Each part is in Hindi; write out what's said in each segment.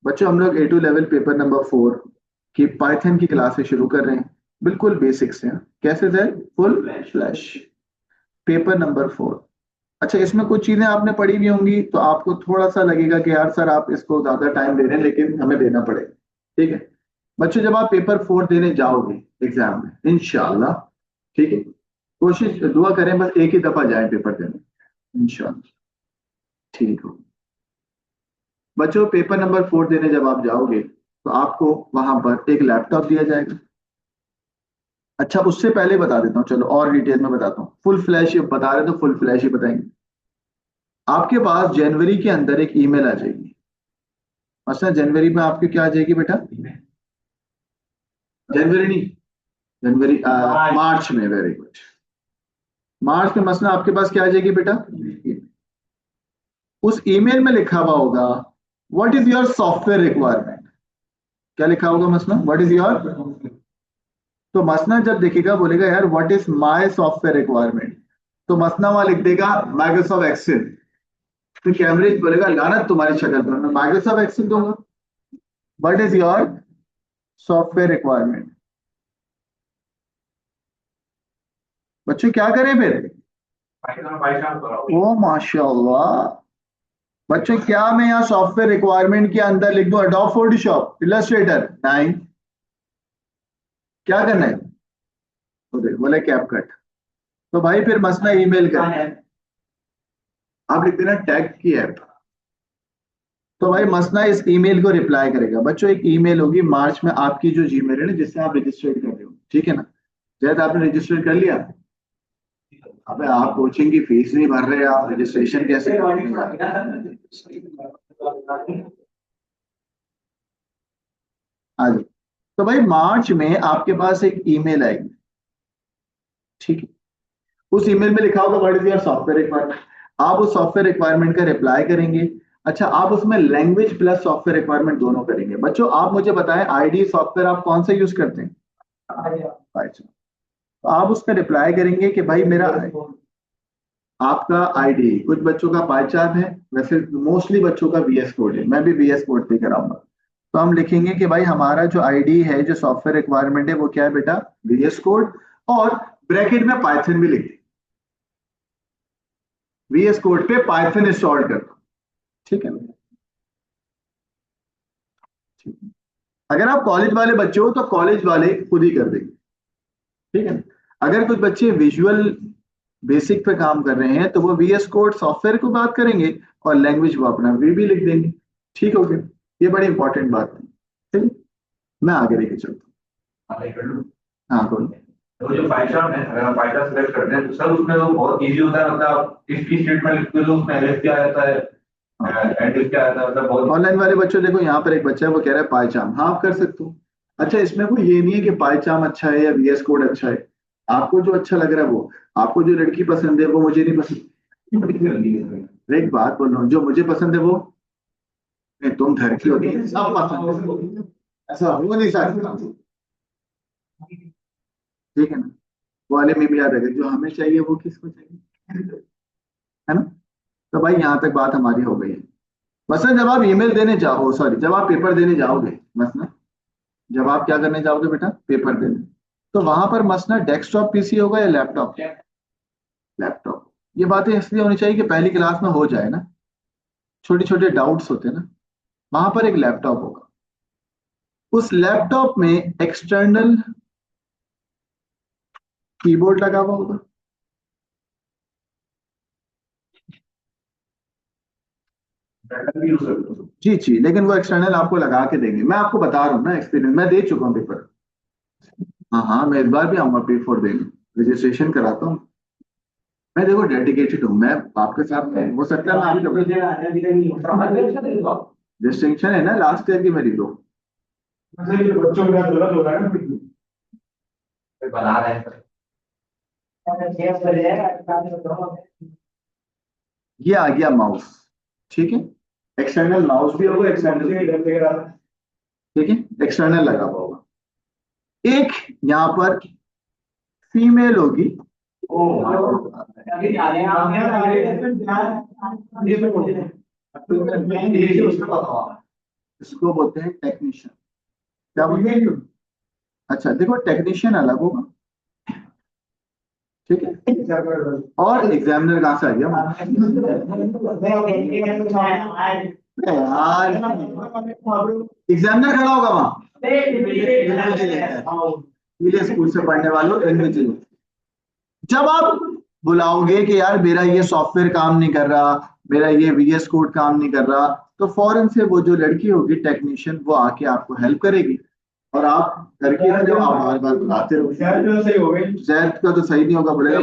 बच्चों हम लोग A2 लेवल पेपर नंबर 4 की पाइथन की क्लास से शुरू कर रहे हैं, बिल्कुल बेसिक से। कैसे sir? Full flash paper number 4। अच्छा, इसमें कुछ चीजें आपने पढ़ी भी होंगी तो आपको थोड़ा सा लगेगा कि यार सर आप इसको ज्यादा टाइम दे रहे हैं, लेकिन हमें देना पड़ेगा। ठीक है बच्चों, जब आप पेपर 4 देने जाओगे एग्जाम में इंशाल्लाह, ठीक है, कोशिश दुआ करें बस एक ही दफा जाए पेपर देने इंशाल्लाह। ठीक हो बच्चों, पेपर नंबर 4 देने जब आप जाओगे तो आपको वहां पर एक लैपटॉप दिया जाएगा। अच्छा, उससे पहले बता देता हूँ, चलो और डिटेल में बताता हूँ। फुल फ्लैश बता रहे तो फुल फ्लैश ही बताएंगे। आपके पास जनवरी के अंदर एक ईमेल आ जाएगी। अच्छा, जनवरी में आपकी क्या आ जाएगी बेटा? जनवरी नहीं, जनवरी मार्च में। Very good. मार्च में मसला आपके पास क्या आ जाएगी बेटा? उस ईमेल में लिखा हुआ होगा what is your software requirement. क्या लिखा होगा मसला? What is your. तो मसना जब देखेगा बोलेगा यार what is my software requirement, तो मसना वहां लिख देगा माइक्रोसॉफ्ट एक्सेल। तो कैम्ब्रिज बोलेगा लानत तुम्हारी शक्ल पर, मैं माइक्रोसॉफ्ट एक्सेल दूंगा। What is your software requirement. बच्चों क्या करें फिर? ओ माशाल्लाह। बच्चों क्या मैं यहाँ सॉफ्टवेयर रिक्वायरमेंट के अंदर लिख दूं एडोब फोटोशॉप इलस्ट्रेटर? नहीं, क्या करना है? तो बोले कैप कट। तो भाई फिर मसला ईमेल का आप लिख देना टैग की ऐप। तो भाई मसला इस ईमेल को रिप्लाई करेगा। बच्चों एक ईमेल होगी मार्च में आपकी जो जीमेल है ना, जिससे आप रजिस्टर्ड कर रहे हो, ठीक है ना? जैद आपने रजिस्टर कर लिया? अबे आप कोचिंग की फीस नहीं भर रहे, आप रजिस्ट्रेशन कैसे हाँ जी। तो भाई मार्च में आपके पास एक ईमेल आएगी, ठीक है? उस ईमेल में लिखा होगा what is your software requirement. आप उस सॉफ्टवेयर रिक्वायरमेंट का रिप्लाई करेंगे। अच्छा, आप उसमें लैंग्वेज प्लस सॉफ्टवेयर रिक्वायरमेंट दोनों करेंगे। बच्चों आप मुझे बताएं आईडी सॉफ्टवेयर आप कौन सा यूज करते हैं? अच्छा, तो आप उसका रिप्लाई करेंगे कि भाई मेरा आपका आईडी, कुछ बच्चों का पाईचार्ट है, वैसे मोस्टली बच्चों का वीएस कोड है, मैं भी वीएस कोड पे कराऊंगा। तो हम लिखेंगे कि भाई हमारा जो आईडी है, जो सॉफ्टवेयर रिक्वायरमेंट है वो क्या है बेटा? VS code. और ब्रैकेट में पाइथन भी लिख दें, वीएस कोड पे पाइथन इंस्टॉल कर दो। ठीक है ना? ठीक है। अगर आप कॉलेज वाले बच्चे हो तो कॉलेज वाले खुद ही कर देंगे, ठीक है ना? अगर कुछ बच्चे विजुअल बेसिक पे काम कर रहे हैं तो वो वीएस कोड सॉफ्टवेयर को बात करेंगे और लैंग्वेज वो अपना वी भी लिख देंगे। ठीक हो गया? ये बड़ी इंपॉर्टेंट बात है। ठीक है? मैं आगे लेके चलता हूँ। हाँ बोलो। तो जो पाइथन है, अगर आप पाइथन सेलेक्ट करते हैं तो सर उसमें तो बहुत इजी होता है। मतलब इफ की स्टेटमेंट लिखते हो तो उसमें एलिफ क्या आता है, एंड इफ क्या आता है, मतलब बहुत। ऑनलाइन वाले बच्चों देखो, यहाँ पर एक बच्चा है वो कह रहा है पाईचाम, हाँ आप कर सकते हो। अच्छा, इसमें कोई ये नहीं है कि पाईचाम अच्छा है या वीएस कोड अच्छा है। आपको जो अच्छा लग रहा है वो, आपको जो लड़की पसंद है वो मुझे नहीं पसंद। एक बात बोल रहा हूँ, जो मुझे पसंद है वो नहीं, तुम घर की होती है सब पसंद है, ऐसा हो नहीं सकता। ठीक है ना? वो वाले में भी याद रखें, जो हमें चाहिए वो किसको चाहिए, है ना? तो भाई यहाँ तक बात हमारी हो गई है। मसलन जब आप ईमेल देने जाओ, सॉरी जब आप पेपर देने जाओगे, मसलन जब आप क्या करने जाओगे बेटा? पेपर देने। तो वहां पर मसला डेस्कटॉप पीसी होगा या लैपटॉप? लैपटॉप। ये बातें इसलिए होनी चाहिए कि पहली क्लास में हो जाए ना, छोटे छोटे डाउट्स होते हैं ना। वहां पर एक लैपटॉप होगा, उस लैपटॉप में एक्सटर्नल कीबोर्ड लगा हुआ होगा। जी जी, लेकिन वो एक्सटर्नल आपको लगा के देंगे। मैं आपको बता रहा हूँ ना, एक्सपीरियंस मैं दे चुका हूँ पेपर। हाँ हाँ, मैं इस बार भी आऊंगा पे फोर देने, रजिस्ट्रेशन कराता हूँ। मैं देखो डेडिकेटेड हूँ, मैं आपके साथ हो सकता है मैं आपके डिस्टिंक्शन है ना लास्ट ईयर की मेरी तो। बच्चों के साथ गलत हो रहा है ना, बना रहे हैं। ये आ गया माउस, ठीक है? एक्सटर्नल माउस भी होगा, एक्सटर्नल, ठीक है, एक्सटर्नल लगा हुआ होगा। एक यहाँ पर फीमेल होगी। इसको बोलते हैं टेक्नीशियन। क्या बोलते हैं? अच्छा देखो, टेक्नीशियन अलग होगा, ठीक है, और एग्जामिनर कहाँ से आ गया यार? एग्जामिनर खड़ा होगा वहां, इसलिए स्कूल से पढ़ने वालों इनविजिलेटर। जब आप बुलाओगे कि यार मेरा ये सॉफ्टवेयर काम नहीं कर रहा, मेरा ये VS कोड काम नहीं कर रहा, तो फौरन से वो जो लड़की होगी टेक्नीशियन, वो आके आपको हेल्प करेगी, और आप करके रह जाओ, आप बार बार बुलाते रहो। जैद का तो सही नहीं होगा, बोलेगा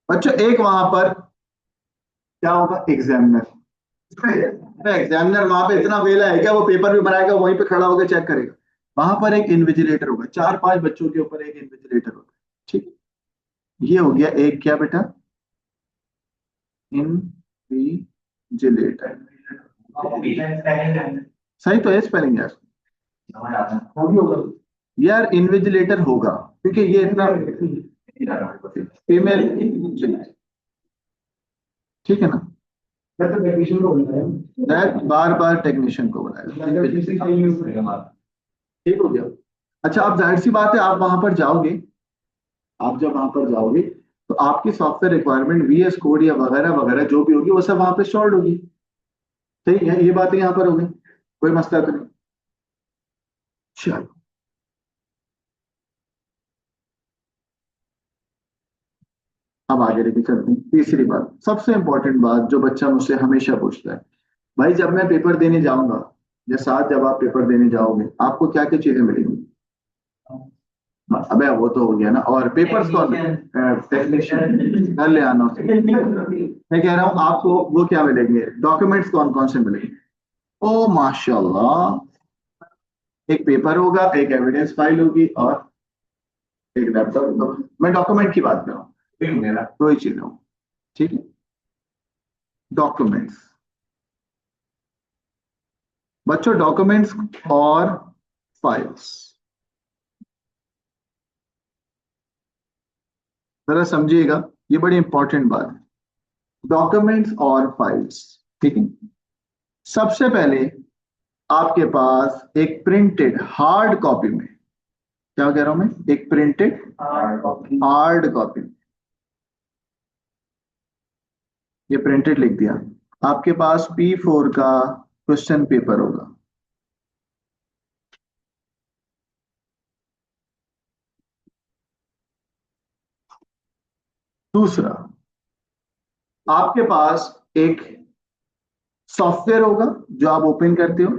बच्चों एक वहां पर क्या होगा, एग्जामिनर। एग्जामिनर वहां पे इतना वेला है क्या, वो पेपर भी बनाएगा, वहीं पे खड़ा होकर चेक करेगा? वहां पर एक इन्विजिलेटर होगा, 4-5 बच्चों के ऊपर एक इन्विजिलेटर होगा, ठीक है? ये हो गया एक क्या बेटा, इन्विजिलेटर। सही तो है स्पेलिंग यार, यार इन्विजिलेटर होगा, क्योंकि ये इतना फीमेल, ठीक है ना? बार बार टेक्नीशियन को बुलाया, ठीक हो गया। अच्छा, आप जाहिर सी बात है, आप वहां पर जाओगे, आप जब वहां पर जाओगे तो आपकी सॉफ्टवेयर रिक्वायरमेंट VS कोड या वगैरह वगैरह जो भी होगी, वो सब वहां पे स्टोर्ड होगी, ठीक है? ये बातें यहाँ पर होगी, कोई मसला तो नहीं। चलो, अब आगे लेके चलते हैं। तीसरी बात, सबसे इंपॉर्टेंट बात जो बच्चा मुझसे हमेशा पूछता है, भाई जब मैं पेपर देने जाऊंगा, या साथ जब आप पेपर देने जाओगे, आपको क्या क्या चीजें मिलेंगी? अबे वो तो हो गया ना, और पेपर्स कौन, टेक्नीशियन घर ले आना उसे। मैं कह रहा हूँ आपको वो क्या मिलेंगे, डॉक्यूमेंट्स कौन कौन से मिलेंगे? ओ माशाल्लाह, एक पेपर होगा, एक एविडेंस फाइल होगी, और एक लैपटॉप होगा। मैं डॉक्यूमेंट की बात कर रहा हूँ, मेरा दो ही चीजें हो, ठीक है? डॉक्यूमेंट्स, बच्चों डॉक्यूमेंट्स और फाइल्स, जरा समझिएगा, ये बड़ी इंपॉर्टेंट बात है। डॉक्यूमेंट्स और फाइल्स, ठीक है? सबसे पहले आपके पास एक प्रिंटेड हार्ड कॉपी में, क्या कह रहा हूं मैं, एक प्रिंटेड हार्ड कॉपी, ये प्रिंटेड लिख दिया, आपके पास P4 का क्वेश्चन पेपर होगा। दूसरा, आपके पास एक सॉफ्टवेयर होगा जो आप ओपन करते हो।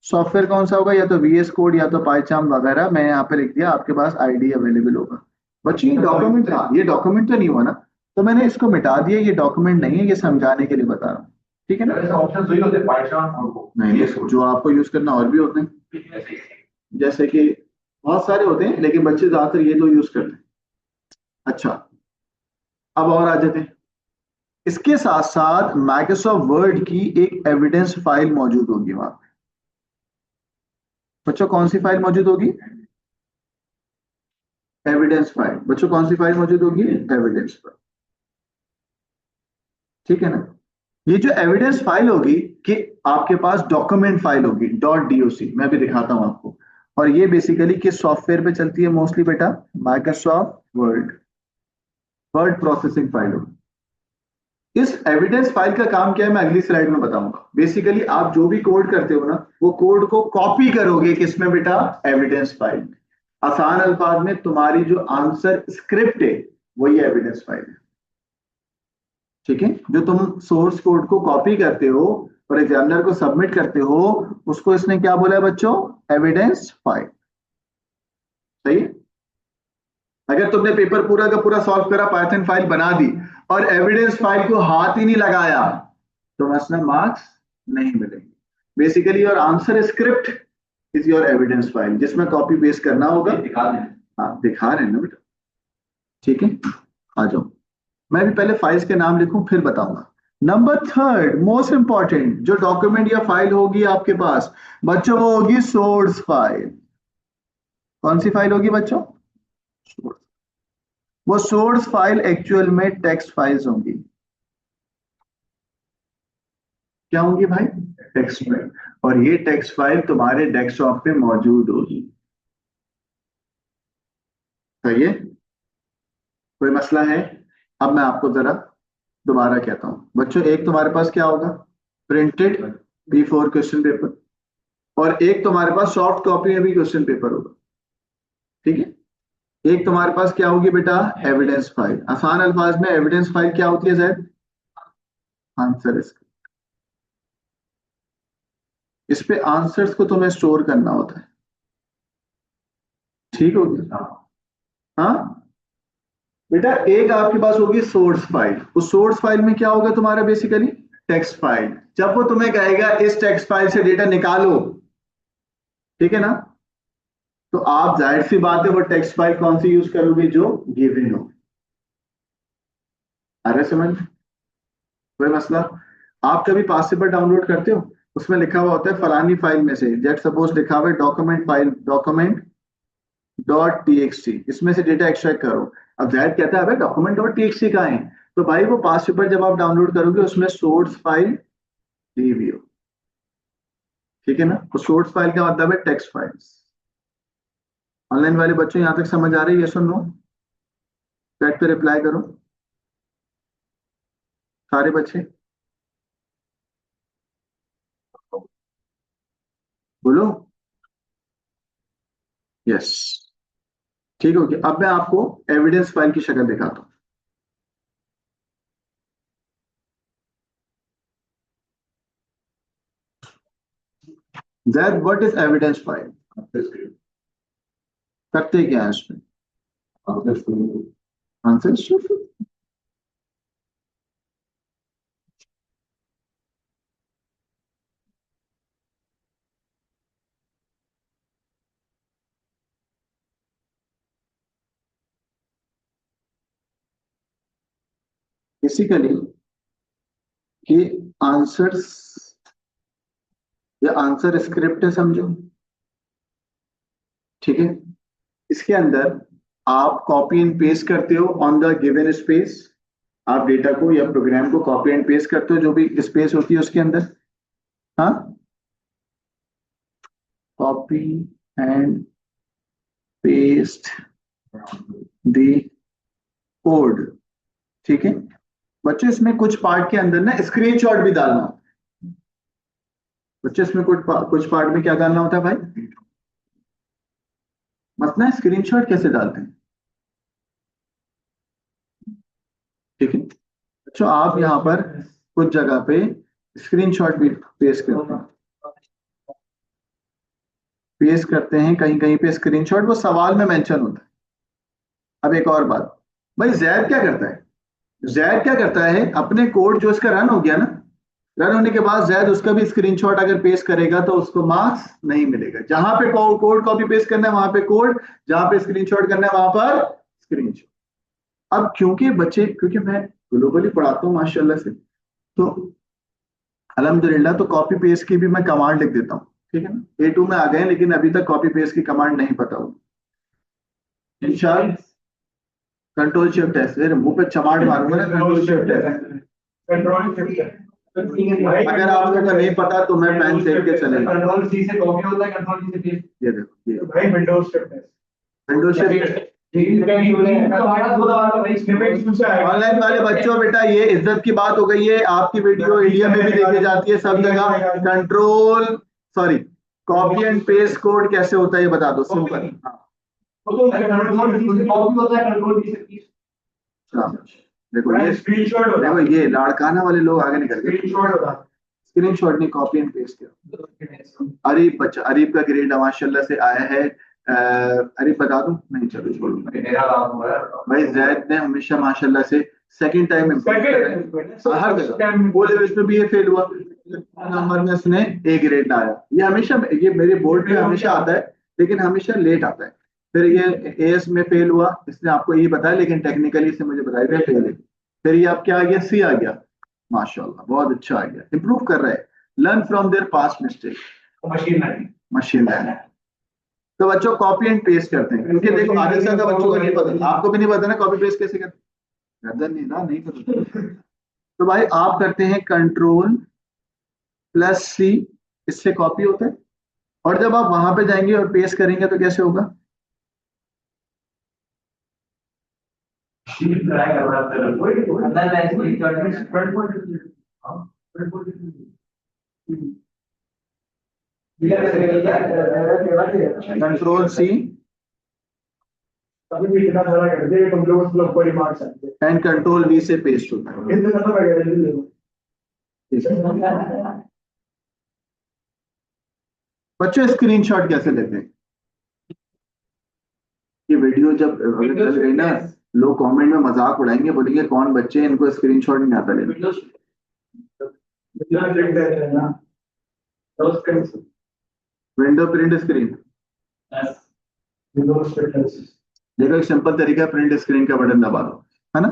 सॉफ्टवेयर कौन सा होगा, या तो VS कोड या तो पाइचार्म वगैरह, मैं यहाँ पे लिख दिया, आपके पास ID अवेलेबल होगा। बच्चे ये डॉक्यूमेंट, हाँ ये डॉक्यूमेंट तो नहीं हुआ ना, तो मैंने इसको मिटा दिया, ये डॉक्यूमेंट नहीं है, ये समझाने के लिए बता रहा हूँ, ठीक है ना? ऑप्शन वही होते हैं, पाइथन और वो नहीं, जो आपको यूज करना और भी होते हैं, जैसे कि बहुत सारे होते हैं, लेकिन बच्चे ज्यादातर ये दो यूज करते हैं। अच्छा, अब और आ जाते हैं, इसके साथ साथ माइक्रोसॉफ्ट वर्ड की एक एविडेंस फाइल मौजूद होगी वहां पे। बच्चों कौन सी फाइल मौजूद होगी? Evidence file. बच्चों कौन सी फाइल मौजूद होगी? एविडेंस फाइल, ठीक है ना? ये जो एविडेंस फाइल होगी, कि आपके पास डॉक्यूमेंट फाइल होगी .doc, मैं भी दिखाता हूं आपको। और ये बेसिकली किस सॉफ्टवेयर पे चलती है मोस्टली बेटा? Microsoft word, word processing file होगी। इस एविडेंस फाइल का काम क्या है, मैं अगली स्लाइड में बताऊंगा। बेसिकली आप जो भी कोड करते हो ना, वो कोड को कॉपी करोगे किसमें बेटा? एविडेंस फाइल में। आसान अल्फाज में तुम्हारी जो आंसर स्क्रिप्ट है, वही एविडेंस फाइल है, ठीक है? जो तुम सोर्स कोड को कॉपी करते हो और एग्जामिनर को सबमिट करते हो, उसको इसने क्या बोला है बच्चों? एविडेंस फाइल, सही है? अगर तुमने पेपर पूरा का पूरा सॉल्व करा, पाइथन फाइल बना दी, और एविडेंस फाइल को हाथ ही नहीं लगाया, तो मसलन मार्क्स नहीं मिलेंगे। Basically your answer script is your evidence file, जिसमें कॉपी पेस्ट करना होगा। हाँ दिखा रहे हैं ना बेटा, ठीक है? आ जाओ, मैं भी पहले फाइल्स के नाम लिखूं फिर बताऊंगा। नंबर थर्ड मोस्ट इंपॉर्टेंट जो डॉक्यूमेंट या फाइल होगी आपके पास बच्चों, वो होगी सोर्स फाइल। कौन सी फाइल होगी बच्चों? सोर्स। वो सोर्स फाइल एक्चुअल में टेक्स्ट फाइल्स होंगी। क्या होंगी भाई? Text file. और ये टेक्स्ट फाइल तुम्हारे डेस्कटॉप पे मौजूद होगी। सही है? कोई मसला है? अब मैं आपको जरा दोबारा कहता हूँ बच्चों, एक तुम्हारे पास क्या होगा? प्रिंटेड B4 क्वेश्चन पेपर, और एक तुम्हारे पास सॉफ्ट कॉपी में भी क्वेश्चन पेपर होगा। ठीक है? एक तुम्हारे पास क्या होगी बेटा? Evidence file. आसान अल्फाज में एविडेंस फाइल क्या होती है जैद? Answer script. इस पे आंसर्स को तुम्हें स्टोर करना होता है। ठीक हो गया? हाँ बेटा, एक आपके पास होगी सोर्स फाइल। उस सोर्स फाइल में क्या होगा तुम्हारा? Basically text file. जब वो तुम्हें कहेगा इस टेक्स्ट फाइल से डेटा निकालो, ठीक है ना, तो आप जाहिर सी बात है वो टेक्स्ट फाइल कौन सी यूज करोगे? जो गिवन हो। आ रहा है समझ? कोई मसला? आप कभी पास पेपर डाउनलोड करते हो, उसमें लिखा हुआ होता है फलानी फाइल में से, जेट सपोज लिखा हुआ है document file, document dot TXT, इसमें से डेटा एक्सट्रैक्ट करो। अब जैद कहता है डॉक्यूमेंट डॉट टीएक्सटी कहाँ है? तो भाई वो पास पेपर जब आप डाउनलोड करोगे उसमें सोर्स फाइल दी हुई हो। ठीक है ना? तो सोर्स फाइल का मतलब है टेक्स्ट फाइल्स। ऑनलाइन वाले बच्चों यहां तक समझ आ रही है? सुन लो, चैट पे रिप्लाई करो सारे बच्चे, बोलो यस। ठीक हो गया? अब मैं आपको एविडेंस फाइल की शक्ल दिखाता हूँ। Zaid what is evidence file? करते क्या है उसमें? आंसर बेसिकली कि आंसर्स या आंसर स्क्रिप्ट है, समझो। ठीक है? इसके अंदर आप कॉपी एंड पेस्ट करते हो ऑन द गिवन स्पेस। आप डेटा को या प्रोग्राम को कॉपी एंड पेस्ट करते हो जो भी स्पेस होती है उसके अंदर। हाँ, copy and paste the code. ठीक है बच्चों, इसमें कुछ पार्ट के अंदर ना स्क्रीनशॉट भी डालना होता है। बच्चों इसमें कुछ पार्ट में क्या डालना होता है भाई? मतलब स्क्रीनशॉट कैसे डालते हैं? ठीक है बच्चों, आप यहाँ पर कुछ जगह पे स्क्रीनशॉट भी पेस्ट करते हैं कहीं कहीं पे स्क्रीनशॉट, वो सवाल में मेंशन होता है। अब एक और बात, भाई जैद क्या करता है? जैद क्या करता है, अपने कोड जो इसका रन हो गया ना, रन होने के बाद जैद उसका भी स्क्रीनशॉट अगर पेस्ट करेगा तो उसको मार्क्स नहीं मिलेगा। जहां पे कोड कॉपी पेस्ट करना है वहां पे कोड, जहां पे स्क्रीनशॉट करना है वहां पर स्क्रीनशॉट। अब क्योंकि बच्चे, क्योंकि मैं ग्लोबली पढ़ाता हूँ माशाल्लाह से, तो अल्हम्दुलिल्लाह तो कॉपी पेस्ट की भी मैं कमांड लिख देता हूँ। ठीक है ना? A2 में आ गए लेकिन अभी तक कॉपी पेस्ट की कमांड नहीं पता हो। इंशाल्लाह कंट्रोल शिफ्ट एस, मेरे मुंह पे चमाट मारूंगा ना, control shift S. Control shift अगर आप लोगों का नहीं पता तो मैं पेन सेव के चलेगा। कंट्रोल सी से कॉपी होता है, कंट्रोल सी से पेस्ट। ये देखो, ये भाई विंडोज शिफ्ट है। Windows shift. ऑनलाइन वाले बच्चों बेटा, ये इज्जत की बात हो गई है। आपकी वीडियो इंडिया में भी देखी जाती है सब जगह। Control sorry copy and paste code कैसे होता है ये बता दो सिंपल। हाँ देखो ये स्क्रीनशॉट, देखो ये लाड़काना वाले लोग आगे निकल गए। स्क्रीनशॉट नहीं, कॉपी एंड पेस्ट किया। अरीब बच्चा, अरीब का ग्रेड माशाल्लाह से आया है। अरीब बता दूं? नहीं चलो छोड़ो। भाई जैद ने हमेशा माशाल्लाह से सेकंड टाइम हर जगह वो लेवल पे भी ये फेल हुआ, नंबर में उसने ए ग्रेड लाया। ये हमेशा, ये मेरे बोर्ड में हमेशा आता है लेकिन हमेशा लेट आता है। फिर ये एएस में फेल हुआ, इसने आपको यही बताया लेकिन टेक्निकली इसने मुझे बताया था फेल है। फिर ये अब क्या आ गया? सी आ गया। माशाल्लाह बहुत अच्छा आ गया, इंप्रूव कर रहा है। Learn from there past mistake. Machine learning, machine learning. तो बच्चों कॉपी एंड पेस्ट करते हैं क्योंकि देखो आधे से ज्यादा बच्चों को नहीं पता, आपको भी नहीं पता ना कॉपी पेस्ट कैसे करते हैं। गर्दन नहीं ना, नहीं पता। तो भाई आप करते हैं कंट्रोल प्लस सी, इससे कॉपी होता है। और जब आप वहां पे जाएंगे और पेस्ट करेंगे तो कैसे होगा? शीट ट्राई करना है वही अंदर मैं इसकी front control C and control V से पेस्ट होता है। बच्चों स्क्रीनशॉट कैसे लेते हैं? ये वीडियो जब चल गई ना, लोग कमेंट में मजाक उड़ाएंगे, बोलेंगे कौन बच्चे हैं इनको स्क्रीनशॉट नहीं आता लेना। विंडो प्रिंट स्क्रीन, देखो एक सिंपल तरीका, प्रिंट स्क्रीन का बटन दबा दो, है ना,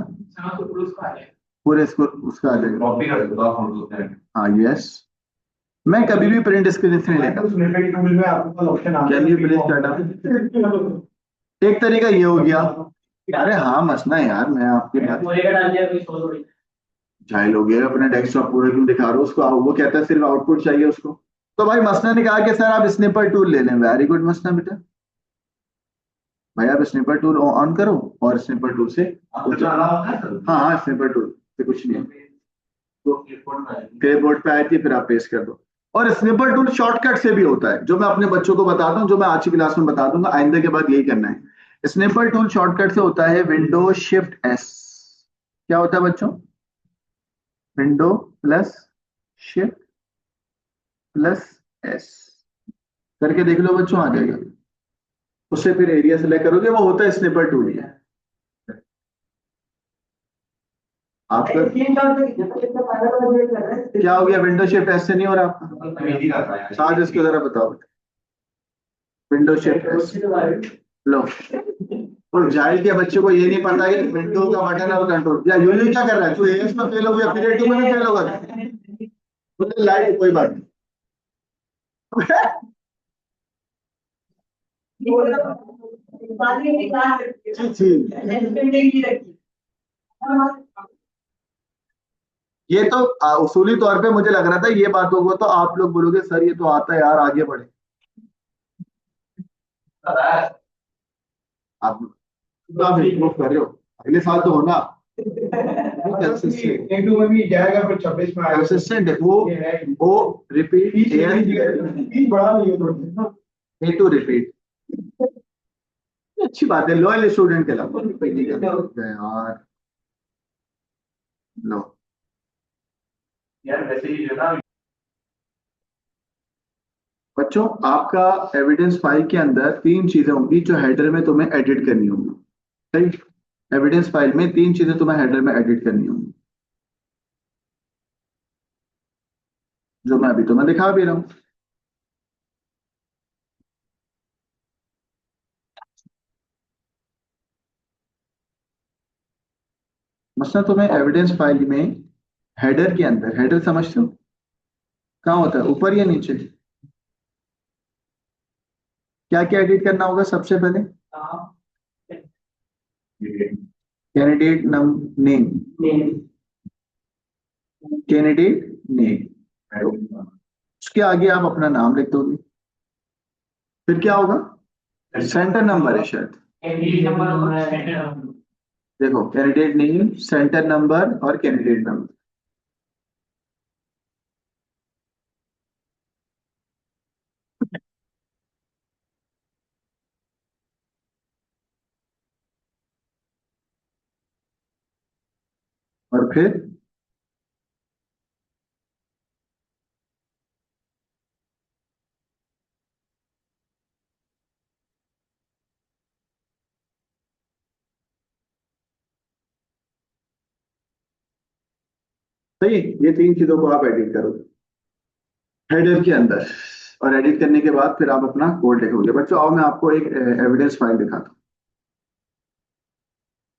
पूरे इसको उसका आ जाएगा। कॉपी कर दो आप फोटो से। हाँ यस, मैं कभी भी प्रिंट स्क्रीन से नहीं लेता। Can you please cut out? एक तरीका ये हो गया। अरे हाँ मसना है यार, मैं आपके बात जाहिल हो गया, अपना डेस्कटॉप पूरा क्यों दिखा रहा हूँ उसको, वो कहता है सिर्फ आउटपुट चाहिए उसको। तो भाई मसना ने कहा कि सर आप स्निपर टूल ले लें। वेरी गुड मसना बेटा, भाई आप स्निपर टूल ऑन करो और स्निपर टूल से हाँ हाँ स्निपर टूल से कुछ नहीं है, तो क्लिपबोर्ड पे आई थी, फिर आप पेस्ट कर दो। और स्निपर टूल शॉर्टकट से भी होता है, जो मैं अपने बच्चों को बताता हूँ, जो मैं आज की क्लास में बता दूंगा, आइंदा के बाद यही करना है। स्निपर टूल शॉर्टकट से होता है विंडो शिफ्ट एस। क्या होता है बच्चों? Window plus shift plus S करके देख लो बच्चों, आ जाएगा। उससे फिर एरिया सेलेक्ट करोगे, वो होता है स्निपर टूल ही है आपका। क्या हो गया? विंडो शिफ्ट एस से नहीं हो रहा आपका? साथ इसको जरा बताओ। विंडो शिफ्ट एस लो। और जाहिल के बच्चे को ये नहीं पता कि विंडो का बटन है और कंट्रोल, या यूं क्या कर रहा है तू? एएस में फेल हो गया, फिर ए2 में भी फेल होगा। लाइट कोई बात नहीं। ये तो उसूली तौर पे मुझे लग रहा था ये बात होगा तो आप लोग बोलोगे सर ये तो आता है यार, आगे बढ़े। आप तो आप इम्प्रूव कर रहे हो, अगले साल तो होना कंसिस्टेंट है वो रिपीट ए टू रिपीट। अच्छी बात है, लॉयल स्टूडेंट के अलावा यार। लो यार वैसे ही जो ना बच्चों, आपका एविडेंस फाइल के अंदर तीन चीजें होंगी जो हेडर में तुम्हें एडिट करनी होंगी। सही, एविडेंस फाइल में तीन चीजें तुम्हें हेडर में एडिट करनी होंगी, जो मैं अभी तुम्हें दिखा भी रहा हूं। मसला तुम्हें एविडेंस फाइल में हेडर के अंदर, हेडर समझते हो कहाँ होता है, ऊपर या नीचे? क्या क्या एडिट करना होगा सबसे पहले? कैंडिडेट नेम, कैंडिडेट नेम, उसके आगे आप अपना नाम लिख दोगे। फिर क्या होगा? सेंटर नंबर है शायद, देखो कैंडिडेट नेम, सेंटर नंबर और कैंडिडेट नंबर। और फिर सही, ये तीन चीजों को आप एडिट करोगे हेडर के अंदर, और एडिट करने के बाद फिर आप अपना कोड लिखोगे। बच्चों आओ मैं आपको एक एविडेंस फाइल दिखाता हूँ।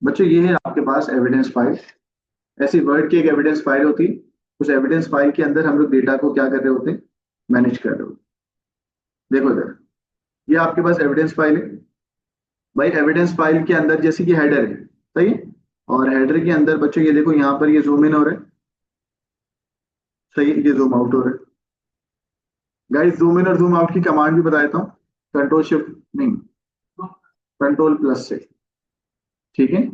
बच्चों ये है आपके पास एविडेंस फाइल, ऐसी वर्ड की एक एविडेंस फाइल होती है। उस एविडेंस फाइल के अंदर हम लोग डेटा को क्या कर रहे होते हैं, मैनेज कर रहे होते हैं। देखो इधर, ये आपके पास एविडेंस फाइल है। भाई एविडेंस फाइल के अंदर जैसे कि हेडर है, सही है, और हेडर के अंदर बच्चों ये देखो यहाँ पर ये जूम इन हो रहा है, सही है, ये जूम आउट हो रहा है। गाइस जूम इन और जूम आउट की कमांड भी बता देता हूँ, कंट्रोल शिफ्ट नहीं, कंट्रोल प्लस से, ठीक है।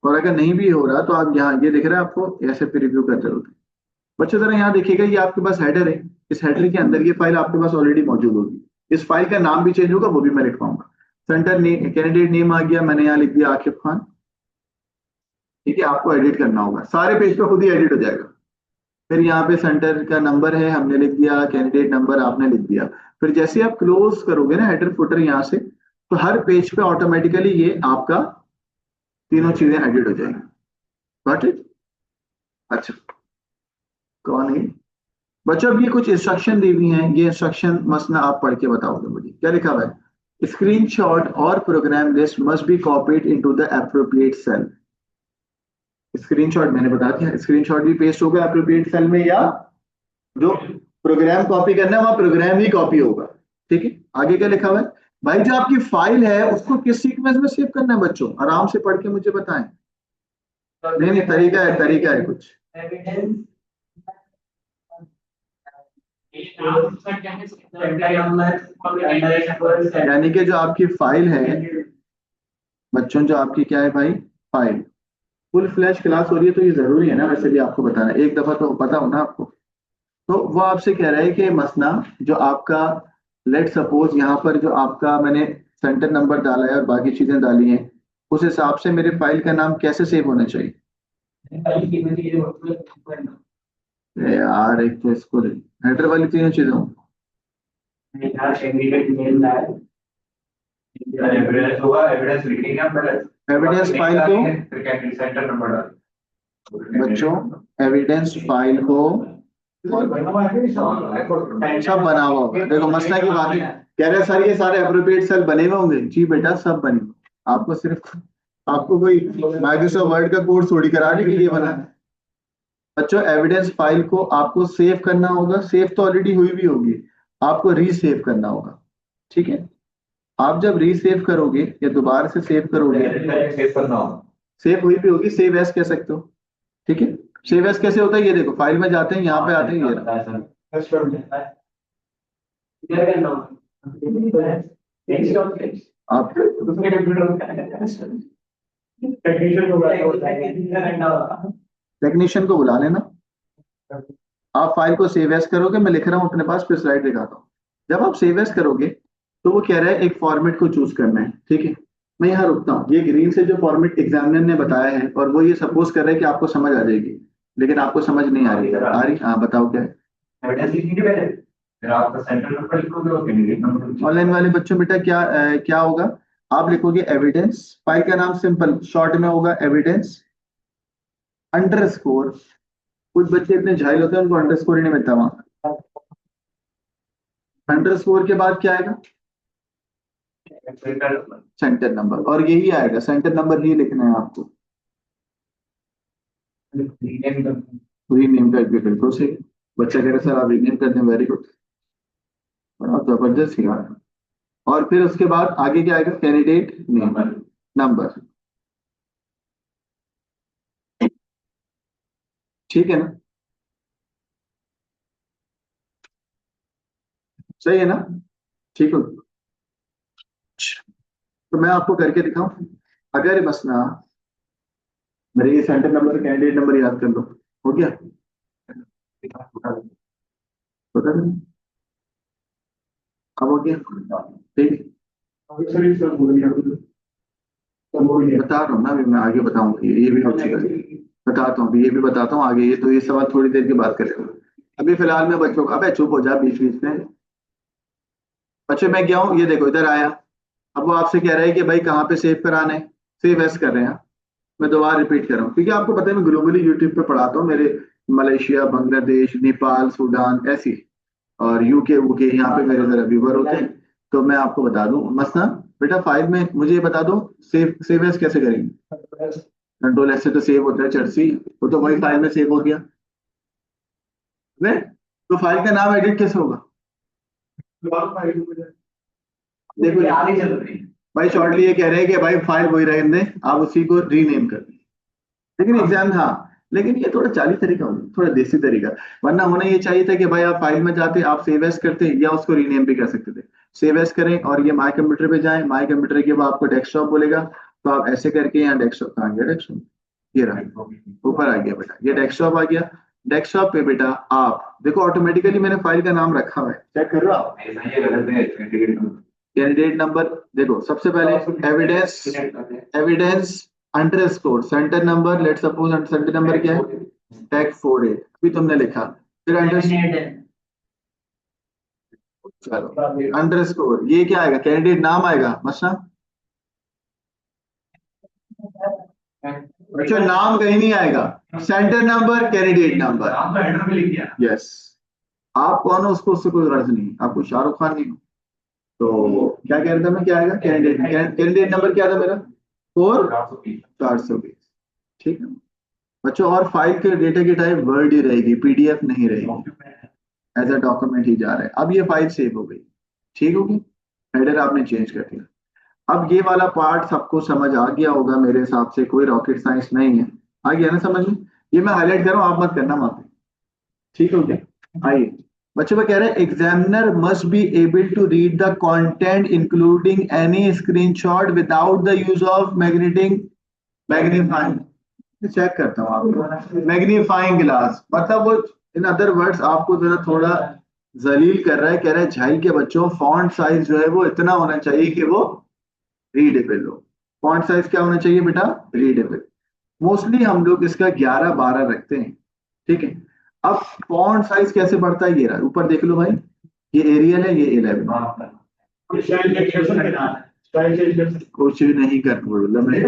और अगर नहीं भी हो रहा तो आप यहाँ ये दिख रहा है आपको, ऐसे प्रीव्यू करते रहोगे। बच्चों जरा यहाँ देखिएगा, ये आपके पास हेडर है, इस हेडर के अंदर ये फाइल आपके पास ऑलरेडी मौजूद होगी। इस फाइल का नाम भी चेंज होगा, वो भी मैं लिख पाऊंगा। सेंटर नेम, कैंडिडेट नेम आ गया, मैंने यहाँ लिख दिया आकिब खान, ठीक है। आपको एडिट करना होगा, सारे पेज पे खुद ही एडिट हो जाएगा। फिर यहाँ पे सेंटर का नंबर है, हमने लिख दिया, कैंडिडेट नंबर आपने लिख दिया। फिर जैसे आप क्लोज करोगे ना हेडर फुटर यहाँ से, तो हर पेज पे ऑटोमेटिकली ये आपका तीनों चीजें एडिट हो जाएंगी। Got it? अच्छा, कौन है बच्चों? अब ये कुछ इंस्ट्रक्शन दी हुई हैं, ये इंस्ट्रक्शन मसला आप पढ़ के बताओगे मुझे क्या लिखा हुआ है। स्क्रीनशॉट और program list must be copied into the appropriate cell. Screenshot मैंने बता दिया, स्क्रीनशॉट भी पेस्ट होगा एप्रोप्रिएट सेल में, या जो प्रोग्राम कॉपी करना है वहां प्रोग्राम ही कॉपी होगा, ठीक है। आगे क्या लिखा हुआ है भाई? जो आपकी फाइल है उसको किस सीक्वेंस में सेव करना है बच्चों? आराम से पढ़ के मुझे बताएं। नहीं नहीं, तरीका है कुछ। यानी कि जो आपकी फाइल है बच्चों, जो आपकी क्या है भाई फाइल, फुल फ्लैश क्लास हो रही है तो ये जरूरी है ना वैसे भी आपको बताना, एक दफा तो पता हो ना आपको। तो वो आपसे कह रहा है कि मसला जो आपका, लेट सपोज यहाँ पर जो आपका मैंने सेंटर नंबर डाला है और बाकी चीजें डाली हैं, उस हिसाब से मेरे फाइल का नाम कैसे सेव होना चाहिए? यार एक तो इसको हेडर वाली तीनों चीजों, एविडेंस होगा, एविडेंस लिखेंगे हम पहले, एविडेंस फाइल को फिर कैंडिडेट सेंटर नंबर डाल। बच्चों, एविडेंस फाइल को सब बना हुआ होगा। देखो मसला की बात है, कह रहे सर ये सारे एप्रोप्रिएट सेल बने हुए होंगे। जी बेटा सब बने हुए, आपको सिर्फ, आपको कोई माइक्रोसॉफ्ट वर्ड का कोर्स थोड़ी कराने के लिए बना है। बच्चों एविडेंस फाइल को आपको सेव करना होगा, सेव तो ऑलरेडी हुई भी होगी, आपको रीसेव करना होगा, ठीक है। आप जब रीसेव करोगे या दोबारा से सेव करोगे, सेव करना होगा, सेव हुई भी होगी, सेव एज कह सकते हो, ठीक है। सेव एज कैसे होता है ये देखो, फाइल में जाते हैं, यहाँ पे आते हैं, ये रहा। आप टेक्नीशियन को बुला लेना, आप फाइल को सेव एज करोगे, मैं लिख रहा हूँ अपने पास, फिर स्लाइड दिखाता हूँ। जब आप सेव एज करोगे तो वो कह रहा है एक फॉर्मेट को चूज करना है, ठीक है। मैं यहाँ रुकता हूँ, ये ग्रीन से जो फॉर्मेट एग्जामिनर ने बताया है, और वो ये सपोज कर रहा है कि आपको समझ आ जाएगी, लेकिन आपको समझ नहीं आ रही। आ रही? हाँ बताओ क्या है। एविडेंस लिखेंगे पहले, फिर आपका सेंटर नंबर लिखोगे और कैंडिडेट नंबर। ऑनलाइन वाले बच्चों बेटा क्या होगा, आप लिखोगे एविडेंस, फाइल का नाम सिंपल शॉर्ट में होगा एविडेंस अंडरस्कोर। कुछ बच्चे इतने झाइल होते हैं उनको अंडरस्कोर ही नहीं मिलता वहां। अंडरस्कोर के बाद क्या आएगा? सेंटर नंबर, और यही आएगा सेंटर नंबर ही लिखना है आपको। रीनेम का बिल्कुल सही, बच्चा कह रहे सर आप रीनेम कर दें, वेरी गुड, बड़ा जबरदस्त सिखा रहे हैं। और फिर उसके बाद आगे क्या आएगा? कैंडिडेट नेम नंबर, ठीक है ना? सही है ना? ठीक हो? तो मैं आपको करके दिखाऊं, अगर मसला मेरे ये सेंटर नंबर कैंडिडेट नंबर याद कर लो, हो गया? बता दें, अब हो गया, ठीक। बता रहा हूँ ना अभी, मैं आगे बताऊंगा, ये भी अच्छी बात है। बताता हूँ अभी, ये भी बताता हूँ आगे, ये तो ये सवाल थोड़ी देर के बाद करेगा। अभी फिलहाल मैं बच्चों को, अबे चुप हो जा बीच बीच में। बच्चे मैं गया हूँ, ये देखो इधर आया, अब वो आपसे कह रहा है कि भाई कहाँ पे सेव कराना है, सेव एस कर रहे हैं। मैं दोबारा रिपीट कर रहा हूँ क्योंकि आपको पता है मैं ग्लोबली यूट्यूब पे पढ़ाता हूँ, मेरे मलेशिया, बांग्लादेश, नेपाल, सूडान ऐसी, और यूके वूके यहाँ पे मेरे जरा व्यूवर होते हैं। तो मैं आपको बता दूं मसला, बेटा फाइल में मुझे ये बता दो, सेव एस कैसे करेंगे? कंट्रोल एस से तो सेव होता है चर्सी, वो तो वही फाइल में सेव हो गया। वे तो फाइल का नाम एडिट कैसे होगा? देखो भाई शॉर्टली ये कह रहे हैं कि भाई फाइल वही रहने दें, आप उसी को रीनेम कर दें। लेकिन एग्जाम, हाँ लेकिन ये थोड़ा चाली तरीका हो गया, थोड़ा देसी तरीका। वरना होना ये चाहिए था कि भाई आप फाइल में जाते, आप सेव एज करते या उसको रीनेम भी कर सकते थे। सेव एज करें और ये माई कंप्यूटर पे जाएं, माई कंप्यूटर के बाद आपको डेस्कटॉप बोलेगा, तो आप ऐसे करके यहाँ डेस्कटॉप, कहाँ गया डेस्कटॉप, ये रहा, ऊपर आ गया बेटा, ये डेस्कटॉप आ गया। डेस्कटॉप पे बेटा आप देखो ऑटोमेटिकली मैंने फाइल का नाम रखा हुआ है, चेक कर रहे हो आप। ये गलत है, कैंडिडेट नंबर देखो, सबसे पहले evidence, evidence underscore centre number, let suppose centre number क्या है, टैग 48 अभी तुमने लिखा, फिर चलो अंडरस्कोर, ये क्या आएगा, कैंडिडेट नाम आएगा मसना। बच्चों नाम कहीं नहीं आएगा, सेंटर नंबर कैंडिडेट नंबर, नाम तो हेडर में लिख दिया। यस। आप कौन हो उसको, उससे कोई गर्ज नहीं, आपको शाहरुख खान नहीं हो। तो क्या कह रहा था मैं, क्या आएगा कैंडिडेट, कैंडिडेट नंबर क्या था मेरा 420, ठीक है बच्चों। और फाइल के डेटा की टाइप वर्ड ही रहेगी, पीडीएफ नहीं रहेगी, एज अ डॉक्यूमेंट ही जा रहा है। अब ये फाइल सेव हो गई, ठीक होगी, हेडर आपने चेंज कर दिया। अब ये वाला पार्ट सबको समझ आ गया होगा मेरे हिसाब से, कोई रॉकेट साइंस नहीं है, आ गया ना समझ में। ये मैं हाईलाइट कर रहा हूँ, आप मत करना वहां पे, ठीक हो गया। आइए बच्चों का कह रहे हैं examiner must be able to read the content including any screenshot without the use of magnifying, check करता हूँ आपको, मैग्नीफाइंग ग्लास मतलब वो, इन अदर वर्ड्स आपको जरा थोड़ा जलील कर रहा है, कह रहा है झाइल के बच्चों फॉन्ट साइज जो है वो इतना होना चाहिए कि वो रीडेबल हो। फॉन्ट साइज क्या होना चाहिए बेटा, रीडेबल। मोस्टली हम लोग इसका 11-12 रखते हैं, ठीक है। अब फॉन्ट साइज कैसे बढ़ता है, ये रहा ऊपर देख लो भाई, ये एरियल है, ये 11, कुछ भी नहीं कर बोला मैं,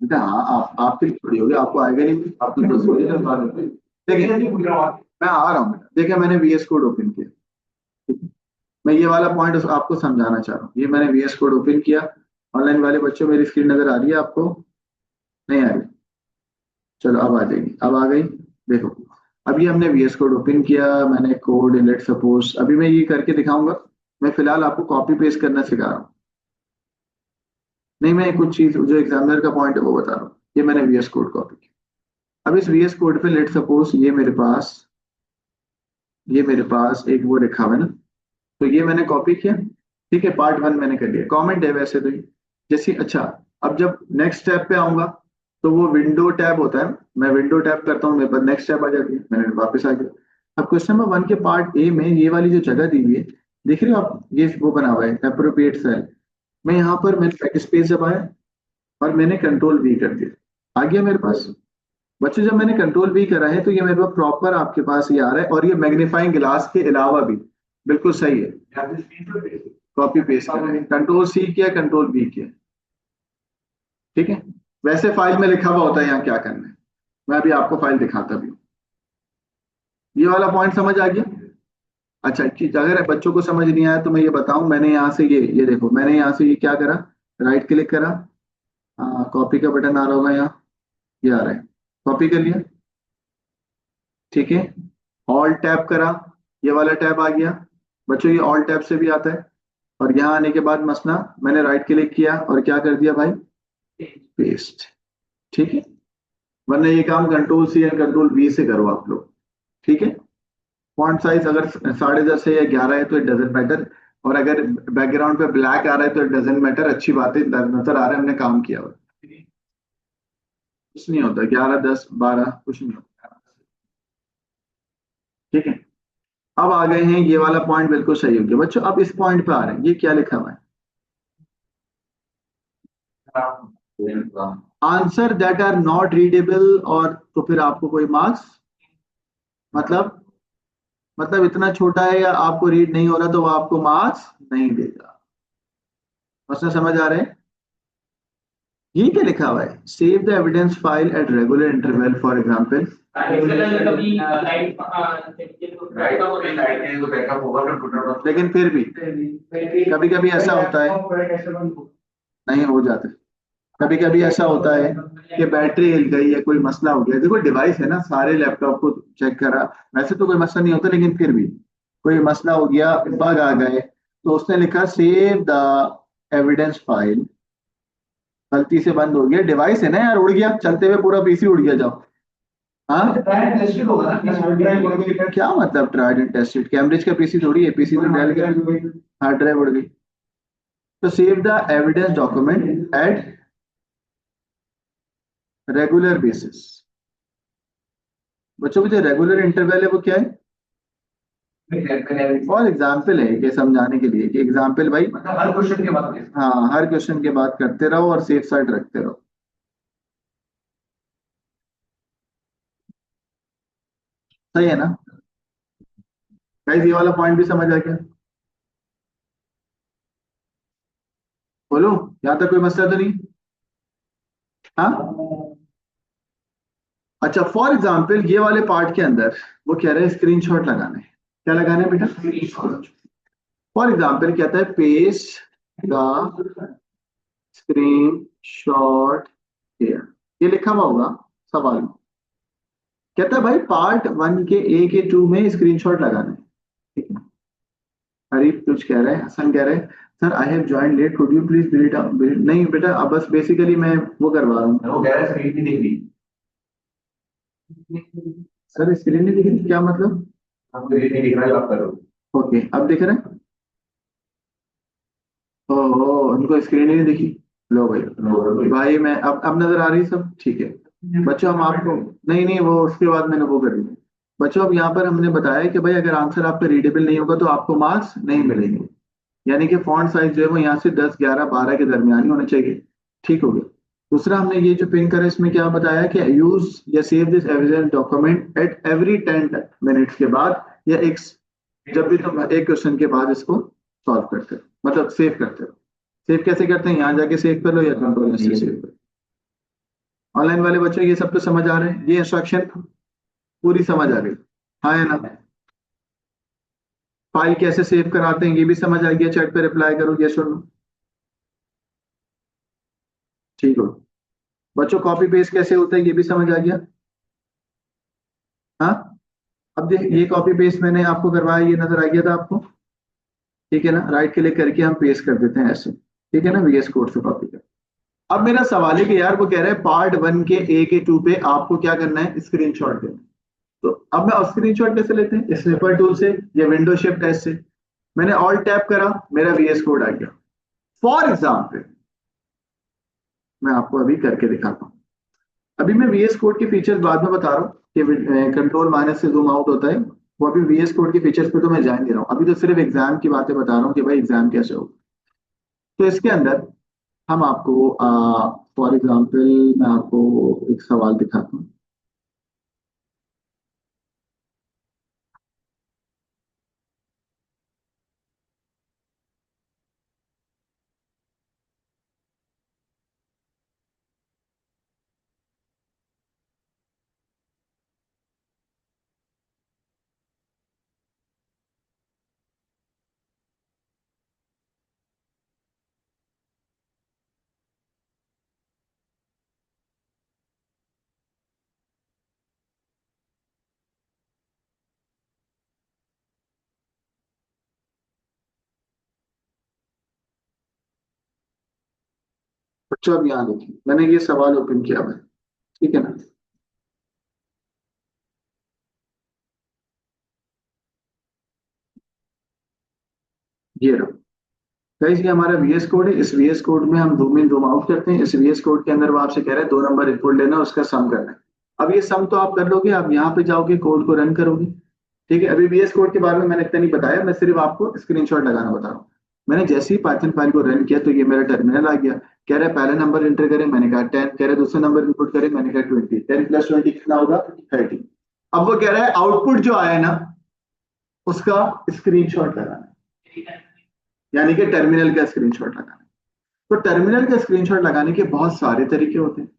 बेटा हाँ आपके लिए थोड़ी होगी, आपको आएगा नहीं, आप तो बस वही ना देखिए, मैं आ रहा हूँ बेटा, देखिए मैंने VS कोड ओपन किया, ठीक है? मैं ये वाला पॉइंट आपको समझाना चाह रहा हूँ, ये मैंने VS कोड ओपन किया। ऑनलाइन वाले बच्चों मेरी स्क्रीन नजर आ रही है आपको, नहीं आ रही, चलो अब आ जाएगी, अब आ गई, देखो। अभी हमने VS कोड ओपन किया, मैंने कोड लेट सपोज, अभी मैं ये करके दिखाऊंगा, मैं फिलहाल आपको कॉपी पेस्ट करना सिखा रहा हूँ, नहीं मैं कुछ चीज जो एग्जामिनर का पॉइंट है वो बता रहा हूँ। ये मैंने VS कोड कॉपी किया, अब इस VS कोड पे लेट सपोज ये मेरे पास एक वो लिखा हुआ है ना, तो ये मैंने कॉपी किया, ठीक है, पार्ट 1 मैंने कर लिया, कमेंट है वैसे तो ये, जैसे अच्छा। अब जब नेक्स्ट स्टेप पे आऊंगा तो वो विंडो टैब होता है, मैं विंडो टैब करता हूँ, मेरे पास नेक्स्ट टैब आ जाती है, मैंने वापस आ गया। अब क्वेश्चन नंबर 1 के पार्ट ए में ये वाली जो जगह दी हुई है, देख रहे हो आप, ये वो बना हुआ है अप्रोप्रिएट सेल, मैं यहाँ पर मैंने बैक स्पेस दबाया और मैंने कंट्रोल V कर दिया, आ गया मेरे पास। बच्चों जब मैंने कंट्रोल V करा है तो ये मेरे पास प्रॉपर आपके पास ये आ रहा है, और ये मैग्नीफाइंग ग्लास के अलावा भी बिल्कुल सही है, कॉपी पेस्ट कर रहे हैं, कंट्रोल C किया, कंट्रोल V किया, ठीक है। वैसे फाइल में लिखा हुआ होता है यहाँ क्या करना है, मैं अभी आपको फाइल दिखाता भी हूँ। ये वाला पॉइंट समझ आ गया। अच्छा ठीक, अगर बच्चों को समझ नहीं आया तो मैं ये बताऊं, मैंने यहाँ से ये देखो, मैंने यहाँ से ये क्या करा, राइट क्लिक करा, कॉपी का बटन आ रहा होगा यहाँ, ये आ रहा है, कॉपी कर लिया, ठीक है। ऑल टैब करा, ये वाला टैब आ गया, बच्चों ये ऑल टैब से भी आता है। और यहाँ आने के बाद मसला, मैंने राइट क्लिक किया और क्या कर दिया भाई, पेस्ट, ठीक है। वरना ये काम कंट्रोल C या कंट्रोल V से करो आप लोग, ठीक है। फॉन्ट साइज अगर 10.5 है या 11 है तो इट डजेंट मैटर, और अगर बैकग्राउंड पे ब्लैक आ रहा है तो इट डजेंट मैटर, अच्छी बात है, नजर आ रहा है हमने काम किया हुआ, कुछ नहीं होता, 11, 10, 12 कुछ नहीं होता, ठीक है। अब आ गए हैं, ये वाला पॉइंट बिल्कुल सही हो गया बच्चों। अब इस पॉइंट पे आ रहे हैं, ये क्या लिखा हुआ है, answer that are not readable, और तो फिर आपको कोई मार्क्स, मतलब इतना छोटा है या आपको रीड नहीं हो रहा तो वो आपको मार्क्स नहीं देगा, मसला समझ आ रहे हैं। ये क्या लिखा हुआ है, save the evidence file at regular interval, for example, लेकिन फिर भी कभी कभी ऐसा होता है, नहीं हो जाता, कभी कभी ऐसा होता है कि बैटरी हिल गई है, कोई मसला हो गया, देखो डिवाइस है ना, सारे लैपटॉप को चेक करा, वैसे तो कोई मसला नहीं होता, लेकिन फिर भी कोई मसला हो गया, बग आ गए, तो उसने लिखा सेव द एविडेंस फाइल गलती से बंद हो गया, डिवाइस है ना यार, उड़ गया चलते हुए, पूरा पीसी उड़ गया, जाओ। हाँ टेस्टेड होगा ना, हार्ड ड्राइव उड़ गई। क्या मतलब ट्राइड एंड टेस्टेड? कैम्ब्रिज का पीसी थोड़ी है, पीसी तो डेल का, हार्ड ड्राइव उड़ गई। तो save the evidence document at regular basis. बच्चों को जो रेगुलर इंटरवल है वो क्या है? फॉर एग्जाम्पल है कि समझाने के लिए कि एग्जाम्पल भाई, मतलब हर क्वेश्चन के बाद। हाँ हर क्वेश्चन के बाद करते रहो और सेफ साइड रखते रहो। सही है ना गाइस? ये वाला पॉइंट भी समझ आ गया? बोलो, यहाँ तक कोई मसला तो नहीं? हाँ अच्छा, फॉर एग्जाम्पल ये वाले पार्ट के अंदर वो कह रहे हैं स्क्रीनशॉट लगाने। क्या लगाने हैं बेटा? फॉर एग्जाम्पल कहता है paste the screen shot here, ये लिखा हुआ होगा सवाल में। कहता है भाई पार्ट 1 के ए के 2 में स्क्रीनशॉट लगाना है, ठीक है। हरीफ कुछ कह रहे हैं, हसन कह रहे हैं sir I have join late, could you please build up. नहीं बेटा, अब बस बेसिकली मैं वो करवा रहा हूँ। वो कह रहा है स्क्रीन नहीं दिख रही। सर स्क्रीन नहीं दिख रही, क्या मतलब? आपको ये नहीं दिख रहा जो आप करो। ओके अब दिख रहा है। ओहो उनको स्क्रीन ही नहीं दिखी। लो भाई, भाई मैं अब नजर आ रही है सब, ठीक है। बच्चों हम आपको, नहीं नहीं वो उसके बाद मैंने वो कर दी। बच्चों अब यहाँ पर हमने बताया कि भाई अगर आंसर आपका रीडेबल नहीं होगा तो आपको मार्क्स नहीं मिलेंगे। यानी कि फॉन्ट साइज जो है वो यहाँ से 10 11 12 के दरमियान ही होने चाहिए। ठीक हो गया। दूसरा हमने ये जो पिन करा इसमें क्या बताया कि यूज या save this evidence document at every 10 minutes के बाद, या एक, जब भी तुम एक क्वेश्चन के बाद इसको सॉल्व करते हो, मतलब सेव करते हो। सेव कैसे करते हैं? यहाँ जाके सेव कर लो या कंट्रोल से सेव कर लो। ऑनलाइन वाले बच्चों ये सब तो समझ आ रहे हैं, ये इंस्ट्रक्शन पूरी समझ आ गई? हाँ है ना? फाइल कैसे सेव कराते हैं ये भी समझ आ गया? चैट पे रिप्लाई करो यस और नो। ठीक हो बच्चों, कॉपी पेस्ट कैसे होता है ये भी समझ आ गया? हाँ अब देख, ये कॉपी पेस्ट मैंने आपको करवाया, ये नजर आ गया था आपको? ठीक है ना, राइट क्लिक करके हम पेस्ट कर देते हैं ऐसे, ठीक है ना, वीएस कोड से कॉपी कर। अब मेरा सवाल है कि यार वो कह रहा है पार्ट 1 के ए के 2 पे आपको क्या करना है? स्क्रीनशॉट देना। तो अब मैं स्क्रीनशॉट कैसे लेते हैं? स्निपर टूल से या विंडो शिफ्ट एस से। मैंने ऑल टैप करा, मेरा वीएस कोड आ गया। फॉर एग्जाम्पल मैं आपको अभी करके दिखाता हूँ। अभी मैं वीएस कोड के फीचर्स बाद में बता रहा हूँ कि कंट्रोल माइनस से जूम आउट होता है। वो अभी वीएस कोड के फीचर्स पे तो मैं जान दे रहा हूँ, अभी तो सिर्फ एग्जाम की बातें बता रहा हूँ कि भाई एग्जाम कैसे होगा। तो इसके अंदर हम आपको फॉर एग्जाम्पल मैं आपको एक सवाल दिखाता हूँ। बच्चों अब यहाँ देखिए, मैंने ये सवाल ओपन किया हुआ है, ठीक है ना। ये रहा गाइस, ये हमारा वीएस कोड है। इस वीएस कोड में हम जूम इन जूम आउट करते हैं। इस वीएस कोड के अंदर वो आपसे कह रहा है 2 नंबर इनपुट लेना, उसका सम करना है। अब ये सम तो आप कर लोगे, आप यहाँ पे जाओगे कोड को रन करोगे, ठीक है। अभी वीएस कोड के बारे में मैंने इतना नहीं बताया, मैं सिर्फ आपको स्क्रीनशॉट लगाना बता रहा हूँ। मैंने जैसे ही पाइथन फाइल को रन किया तो ये मेरा टर्मिनल आ गया। कह रहा है पहला नंबर एंटर करें, मैंने कहा 10। कह रहा है दूसरा नंबर इनपुट करें, मैंने कहा 20। 10 + 20 कितना होगा? 30। अब वो कह रहा है आउटपुट जो आया ना उसका स्क्रीनशॉट लगाना है, यानी कि टर्मिनल का स्क्रीनशॉट लगाना है। तो टर्मिनल का स्क्रीनशॉट लगाने के बहुत सारे तरीके होते हैं।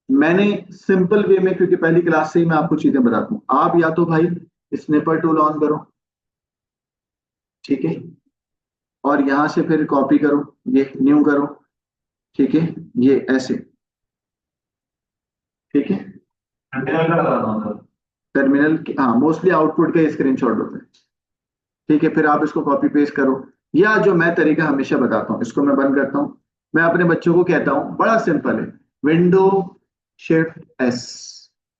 मैंने सिंपल वे में, क्योंकि पहली क्लास से ही मैं आपको चीजें बताता हूँ, आप या तो भाई स्निपर टूल ऑन करो, ठीक है, और यहां से फिर कॉपी करो, ये न्यू करो, ठीक है, ये ऐसे, ठीक है। टर्मिनल का लगाता हूँ सर। टर्मिनल हाँ मोस्टली आउटपुट का स्क्रीनशॉट होता है, ठीक है। फिर आप इसको कॉपी पेस्ट करो, या जो मैं तरीका हमेशा बताता हूँ, इसको मैं बंद करता हूँ, मैं अपने बच्चों को कहता हूँ, बड़ा सिंपल है, विंडो शिफ्ट एस।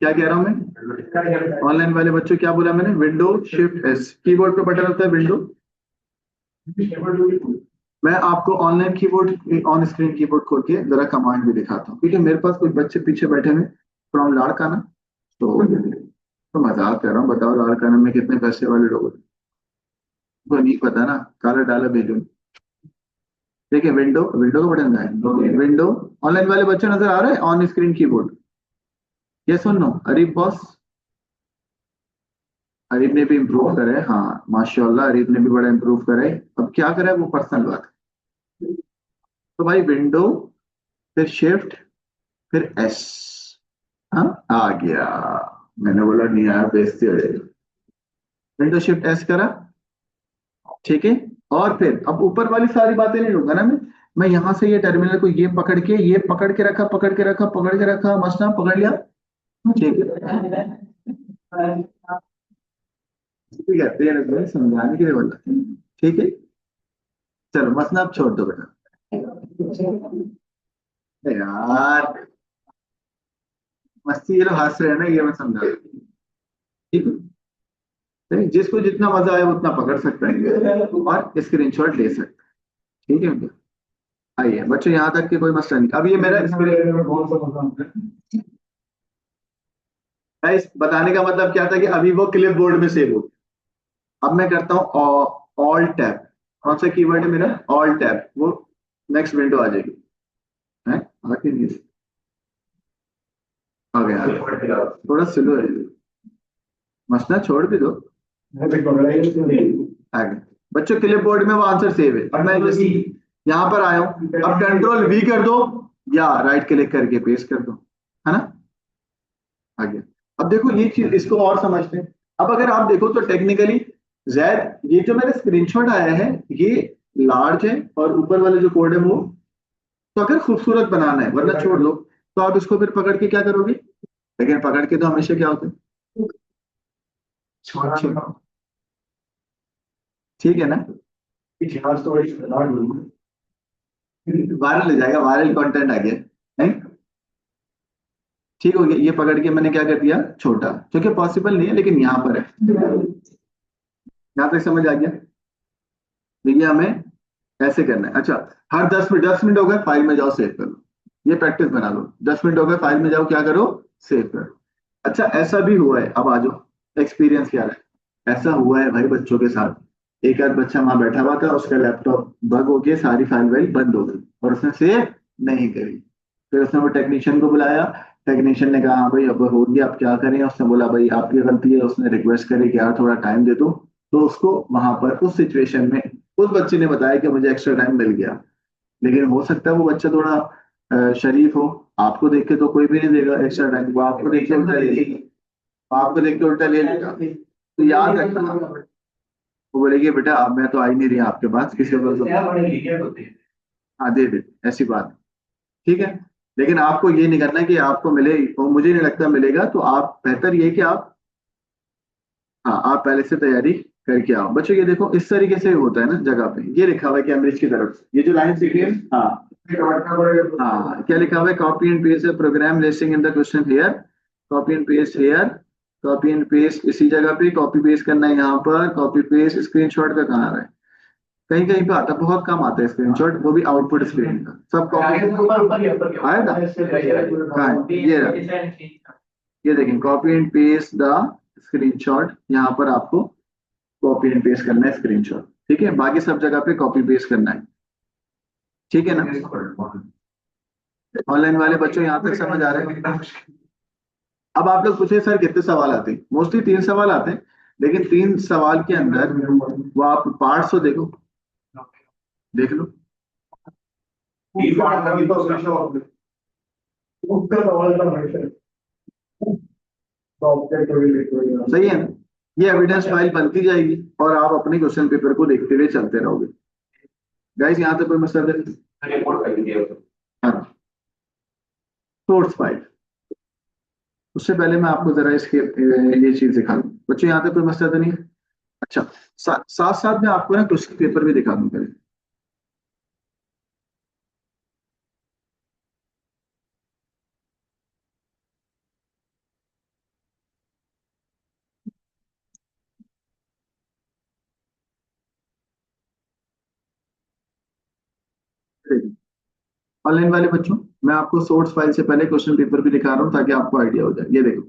क्या कह रहा हूं मैं? ऑनलाइन वाले बच्चों क्या बोला मैंने? विंडो शिफ्ट एस, कीबोर्ड पे बटन होता है विंडो। मैं आपको online keyboard, on screen keyboard खोल के जरा कमांड भी दिखाता हूँ, क्योंकि मेरे पास कुछ बच्चे पीछे बैठे हैं फ्रॉम लाड़काना, तो मजाक कर रहा हूँ, बताओ लाड़काना में कितने पैसे वाले लोग होते हैं? को नहीं पता ना, काला डाला भेजो। देखिए विंडो, विंडो का बटन है, विंडो। ऑनलाइन वाले बच्चे नजर आ रहे हैं ऑन स्क्रीन कीबोर्ड? यस और नो? अरीब बॉस, अरीब ने भी इम्प्रूव करा है, हाँ माशाल्लाह, अरीब ने भी बड़ा इम्प्रूव करा है। अब क्या करा है वो पर्सनल बात है। तो भाई विंडो, फिर शिफ्ट, फिर एस। हाँ आ गया, मैंने बोला नहीं आया, बेइज्जती हो जाएगी। विंडो शिफ्ट एस करा, ठीक है। और फिर अब ऊपर वाली सारी बातें नहीं लूंगा ना मैं यहां से ये टर्मिनल को ये पकड़ के, ये पकड़ के रखा, पकड़ के रखा, पकड़ के रखा, मसला पकड़ लिया, ठीक है। ठीक है, तेरे समझाने के लिए बोला, ठीक है। चलो मसला अब छोड़ दो बेटा। अरे यार, मस्ती ये लोग हंस रहे हैं ना, ये मैं समझा रहा हूं। ठीक है, नहीं, जिसको जितना मजा आए उतना पकड़ सकता है और स्क्रीनशॉट ले सकता है, ठीक है भैया। आइए बच्चों, यहाँ तक के कोई मसला नहीं। अब ये मेरा गाइस, बताने का मतलब क्या था कि अभी वो क्लिप बोर्ड में सेव हो गया। अब मैं करता हूँ ऑल टैब। कौन सा कीवर्ड है मेरा? All tab. वो नेक्स्ट विंडो आ जाएगी, है आके नहीं, आ गया। थोड़ा स्लो है, मसला छोड़ भी दो। आ गया बच्चों, क्लिप बोर्ड में वो आंसर सेव है। अब मैं यहाँ पर आया हूँ, अब कंट्रोल वी कर दो या राइट क्लिक करके पेस्ट कर दो, है ना? आ गया। अब देखो ये चीज, इसको और समझते हैं। अब अगर आप देखो तो टेक्निकली, जैद ये जो मेरा स्क्रीनशॉट आया है, ये लार्ज है और ऊपर वाले जो कोड है वो, तो अगर खूबसूरत बनाना है, वरना छोड़ दो, तो आप इसको फिर पकड़ के क्या करोगे? लेकिन पकड़ के तो हमेशा क्या होता है, छोड़, ठीक है ना? वायरल हो जाएगा, वायरल कंटेंट आ गया, नहीं? ठीक हो गया, ये पकड़ के मैंने क्या कर दिया, छोटा, जो कि पॉसिबल नहीं है लेकिन यहाँ पर है। यहाँ तक समझ आ गया? देखिए हमें ऐसे करना है। अच्छा, हर 10 मिनट, 10 मिनट हो गए, फाइल में जाओ सेव कर लो। ये प्रैक्टिस बना लो, 10 मिनट हो गए, फाइल में जाओ, क्या करो, सेव करो। अच्छा ऐसा भी हुआ है, अब आ जाओ एक्सपीरियंस क्या है। ऐसा हुआ है भाई बच्चों के साथ, एक आध बच्चा वहां बैठा हुआ था, उसका लैपटॉप बग हो गया, सारी फाइल वाइल बंद हो गई और उसने सेव नहीं करी। फिर उसने वो टेक्नीशियन को बुलाया, टेक्नीशियन ने कहा हाँ भाई अब हो गया, अब क्या करें? उसने बोला भाई आपकी गलती है, उसने रिक्वेस्ट करी कि यार थोड़ा टाइम दे दो। तो उसको वहां पर उस सिचुएशन में उस बच्चे ने बताया कि मुझे एक्स्ट्रा टाइम मिल गया। लेकिन हो सकता है वो बच्चा थोड़ा शरीफ हो, आपको देख के तो कोई भी नहीं देगा एक्स्ट्रा टाइम, वो आपको देख के उल्टा ले लेगा, वो आपको देख के उल्टा ले लेगा। तो याद रखना, वो बोलेगी बेटा अब मैं तो आ ही नहीं रही आपके पास, किसी और को हाँ दे दे, ऐसी बात है, ठीक है। लेकिन आपको ये नहीं करना कि आपको मिले, और मुझे नहीं लगता मिलेगा, तो आप बेहतर ये कि आप, हाँ आप पहले से तैयारी करके आओ। बच्चों ये देखो इस तरीके से होता है ना, जगह पे ये लिखा हुआ है कैम्ब्रिज की तरफ से, ये जो लाइन दिख रही है, हाँ हाँ, क्या लिखा हुआ है, copy and paste program listing in the question here, copy and paste here, copy and paste इसी जगह पे, कॉपी पेस्ट करना है यहाँ पर, कॉपी पेस्ट। स्क्रीनशॉट का कहाँ आ रहा है? कहीं कहीं पे आता है, बहुत कम आता है स्क्रीनशॉट, वो भी आउटपुट स्क्रीन का, सब कॉपी आया था, कहाँ है? ये रहा, ये देखें, copy and paste the screenshot, यहाँ पर आपको कॉपी एंड पेस्ट करना है स्क्रीनशॉट, ठीक है। बाकी सब जगह पे कॉपी पेस्ट करना है, ठीक है ना? ऑनलाइन वाले बच्चों यहाँ तक समझ आ रहे हैं? अब आप लोग पूछे सर कितने सवाल आते हैं? मोस्टली 3 सवाल आते हैं, लेकिन 3 सवाल के अंदर वो आप पार्ट्स तो देखो, देख लो। सही है ना? ये एविडेंस फाइल बनती जाएगी और आप अपने क्वेश्चन पेपर को देखते हुए चलते रहोगे। गाइस यहाँ तक कोई मसला नहीं? हाँ, सोर्स फाइल। उससे पहले मैं आपको जरा इसके ये चीज दिखा दूं। बच्चों यहाँ तक कोई मसला तो नहीं है? अच्छा, साथ साथ में आपको ना क्वेश्चन पेपर भी दिखा दूं पहले। ऑनलाइन वाले बच्चों, मैं आपको सोर्स फाइल से पहले क्वेश्चन पेपर भी दिखा रहा हूँ ताकि आपको आइडिया हो जाए। ये देखो,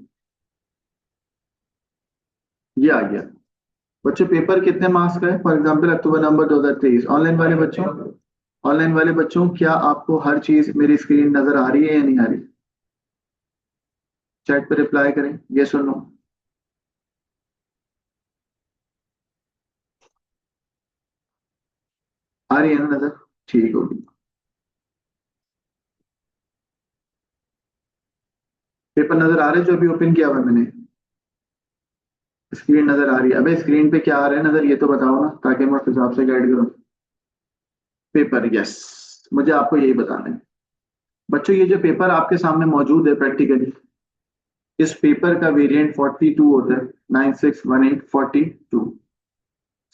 ये आ गया। बच्चों पेपर कितने मार्क्स का है? For example October November 2023। Online वाले बच्चों, ऑनलाइन वाले बच्चों, क्या आपको हर चीज मेरी स्क्रीन नजर आ रही है या नहीं आ रही? चैट पे रिप्लाई करें, ये सुनो। आ रही है ना नजर? ठीक होगी। पेपर नजर आ रहे जो अभी ओपन किया हुआ है मैंने? स्क्रीन नजर आ रही है? अबे स्क्रीन पे क्या आ रहा है नजर, ये तो बताओ ना, ताकि मैं उस हिसाब से गाइड करूँ। पेपर, यस, मुझे आपको यही बताना है। बच्चों ये जो पेपर आपके सामने मौजूद है प्रैक्टिकली, इस पेपर का वेरिएंट 42 होता है, 961842।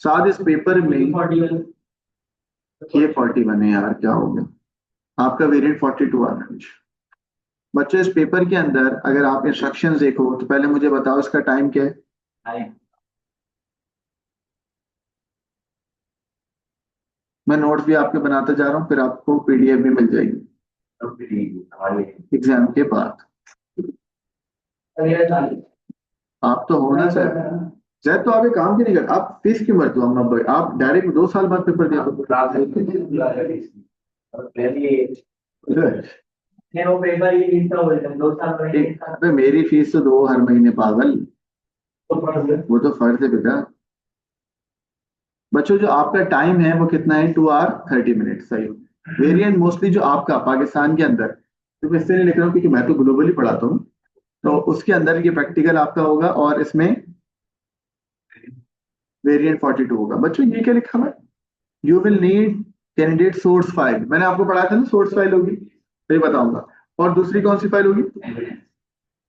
साथ इस पेपर में ये 41 है यार, क्या हो गया? आपका वेरिएंट 42 आ रहा है। बच्चों इस पेपर के अंदर अगर आप इंस्ट्रक्शंस देखो तो पहले मुझे बताओ इसका टाइम क्या है? मैं नोट्स भी आपके बनाते जा रहा हूँ, फिर आपको पीडीएफ भी मिल जाएगी एग्जाम के बाद। आप तो हो ना सर? सर तो आप एक काम क्यों नहीं करते, आप फीस क्यों भरते हो? हम नब्बे, आप डायरेक्ट 2 साल बाद पेपर दिया अबे मेरी फीस तो दो हर महीने, पागल। वो तो फर्ज है बेटा। बच्चों जो आपका टाइम है वो कितना है? 2 hour 30 minutes, सही। वेरिएंट मोस्टली जो आपका पाकिस्तान के अंदर, तो इससे नहीं लिख रहा हूँ क्योंकि मैं तो ग्लोबली पढ़ाता हूँ, तो उसके अंदर ये प्रैक्टिकल आपका होगा और इसमें वेरिएंट 42 होगा। बच्चों ये क्या लिखा हुआ है? You will need candidate source file. मैंने आपको पढ़ाया था ना, सोर्स फाइल होगी, तो ये बताऊंगा। और दूसरी कौन सी फाइल होगी?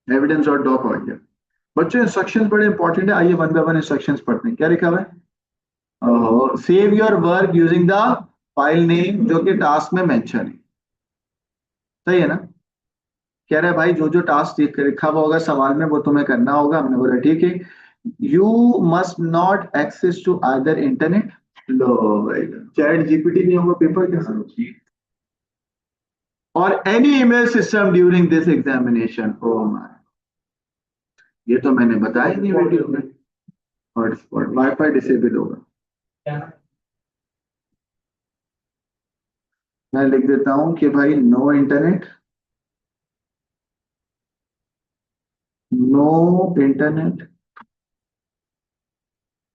Evidence dot doc audio. बच्चों इंस्ट्रक्शंस बड़े इंपॉर्टेंट है, आइए वन बाय वन इंस्ट्रक्शंस पढ़ते हैं। क्या लिखा हुआ है? Save your work using the file name, जो कि टास्क में मेंशन है। सही है ना? कह रहा है भाई जो जो टास्क लिखा हुआ होगा सवाल में वो तुम्हें करना होगा। हमने बोला ठीक है। You must not access to other internet. लो भाई, चैट जीपीटी नहीं होगा पेपर कैसे? और any email system during this examination. Oh my, ये तो मैंने बताया नहीं वीडियो में। हॉटस्पॉट वाईफाई डिसेबल होगा। मैं लिख देता हूं कि भाई नो इंटरनेट, नो इंटरनेट,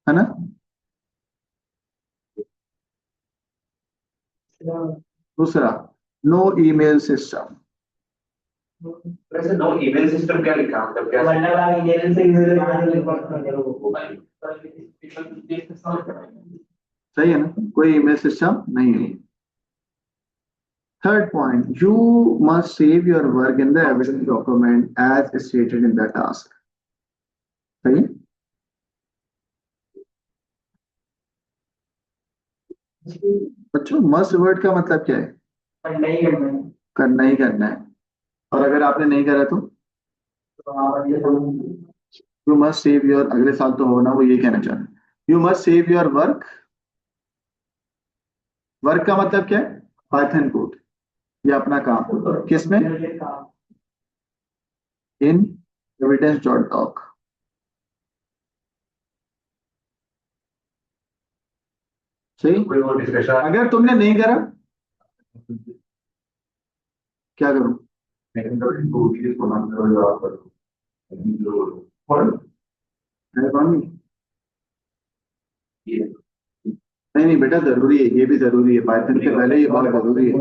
है ना? दूसरा, नो ईमेल सिस्टम। वैसे नो ईमेल सिस्टम क्या लिखा, मतलब क्या? सही है ना? कोई ईमेल सिस्टम नहीं है। Third point, you must save your work in the evidence document as stated in the task. सही है? बच्चों मस्ट वर्ड का मतलब क्या है? करना ही करना है। और अगर आपने नहीं करा तो यू मस्ट सेव योर, अगले साल तो होना, वो ये कहना चाह रहे हैं। You must save your work. Work का मतलब क्या है? पाइथन कोड, ये अपना काम किसमें? इन एविडेंस डॉट डॉक। सही। कोई और डिस्कशन? अगर तुमने नहीं करा क्या करूं? है कौन नहीं? नहीं नहीं बेटा, जरूरी है, ये भी जरूरी है, पाइथन से पहले ये बहुत जरूरी है।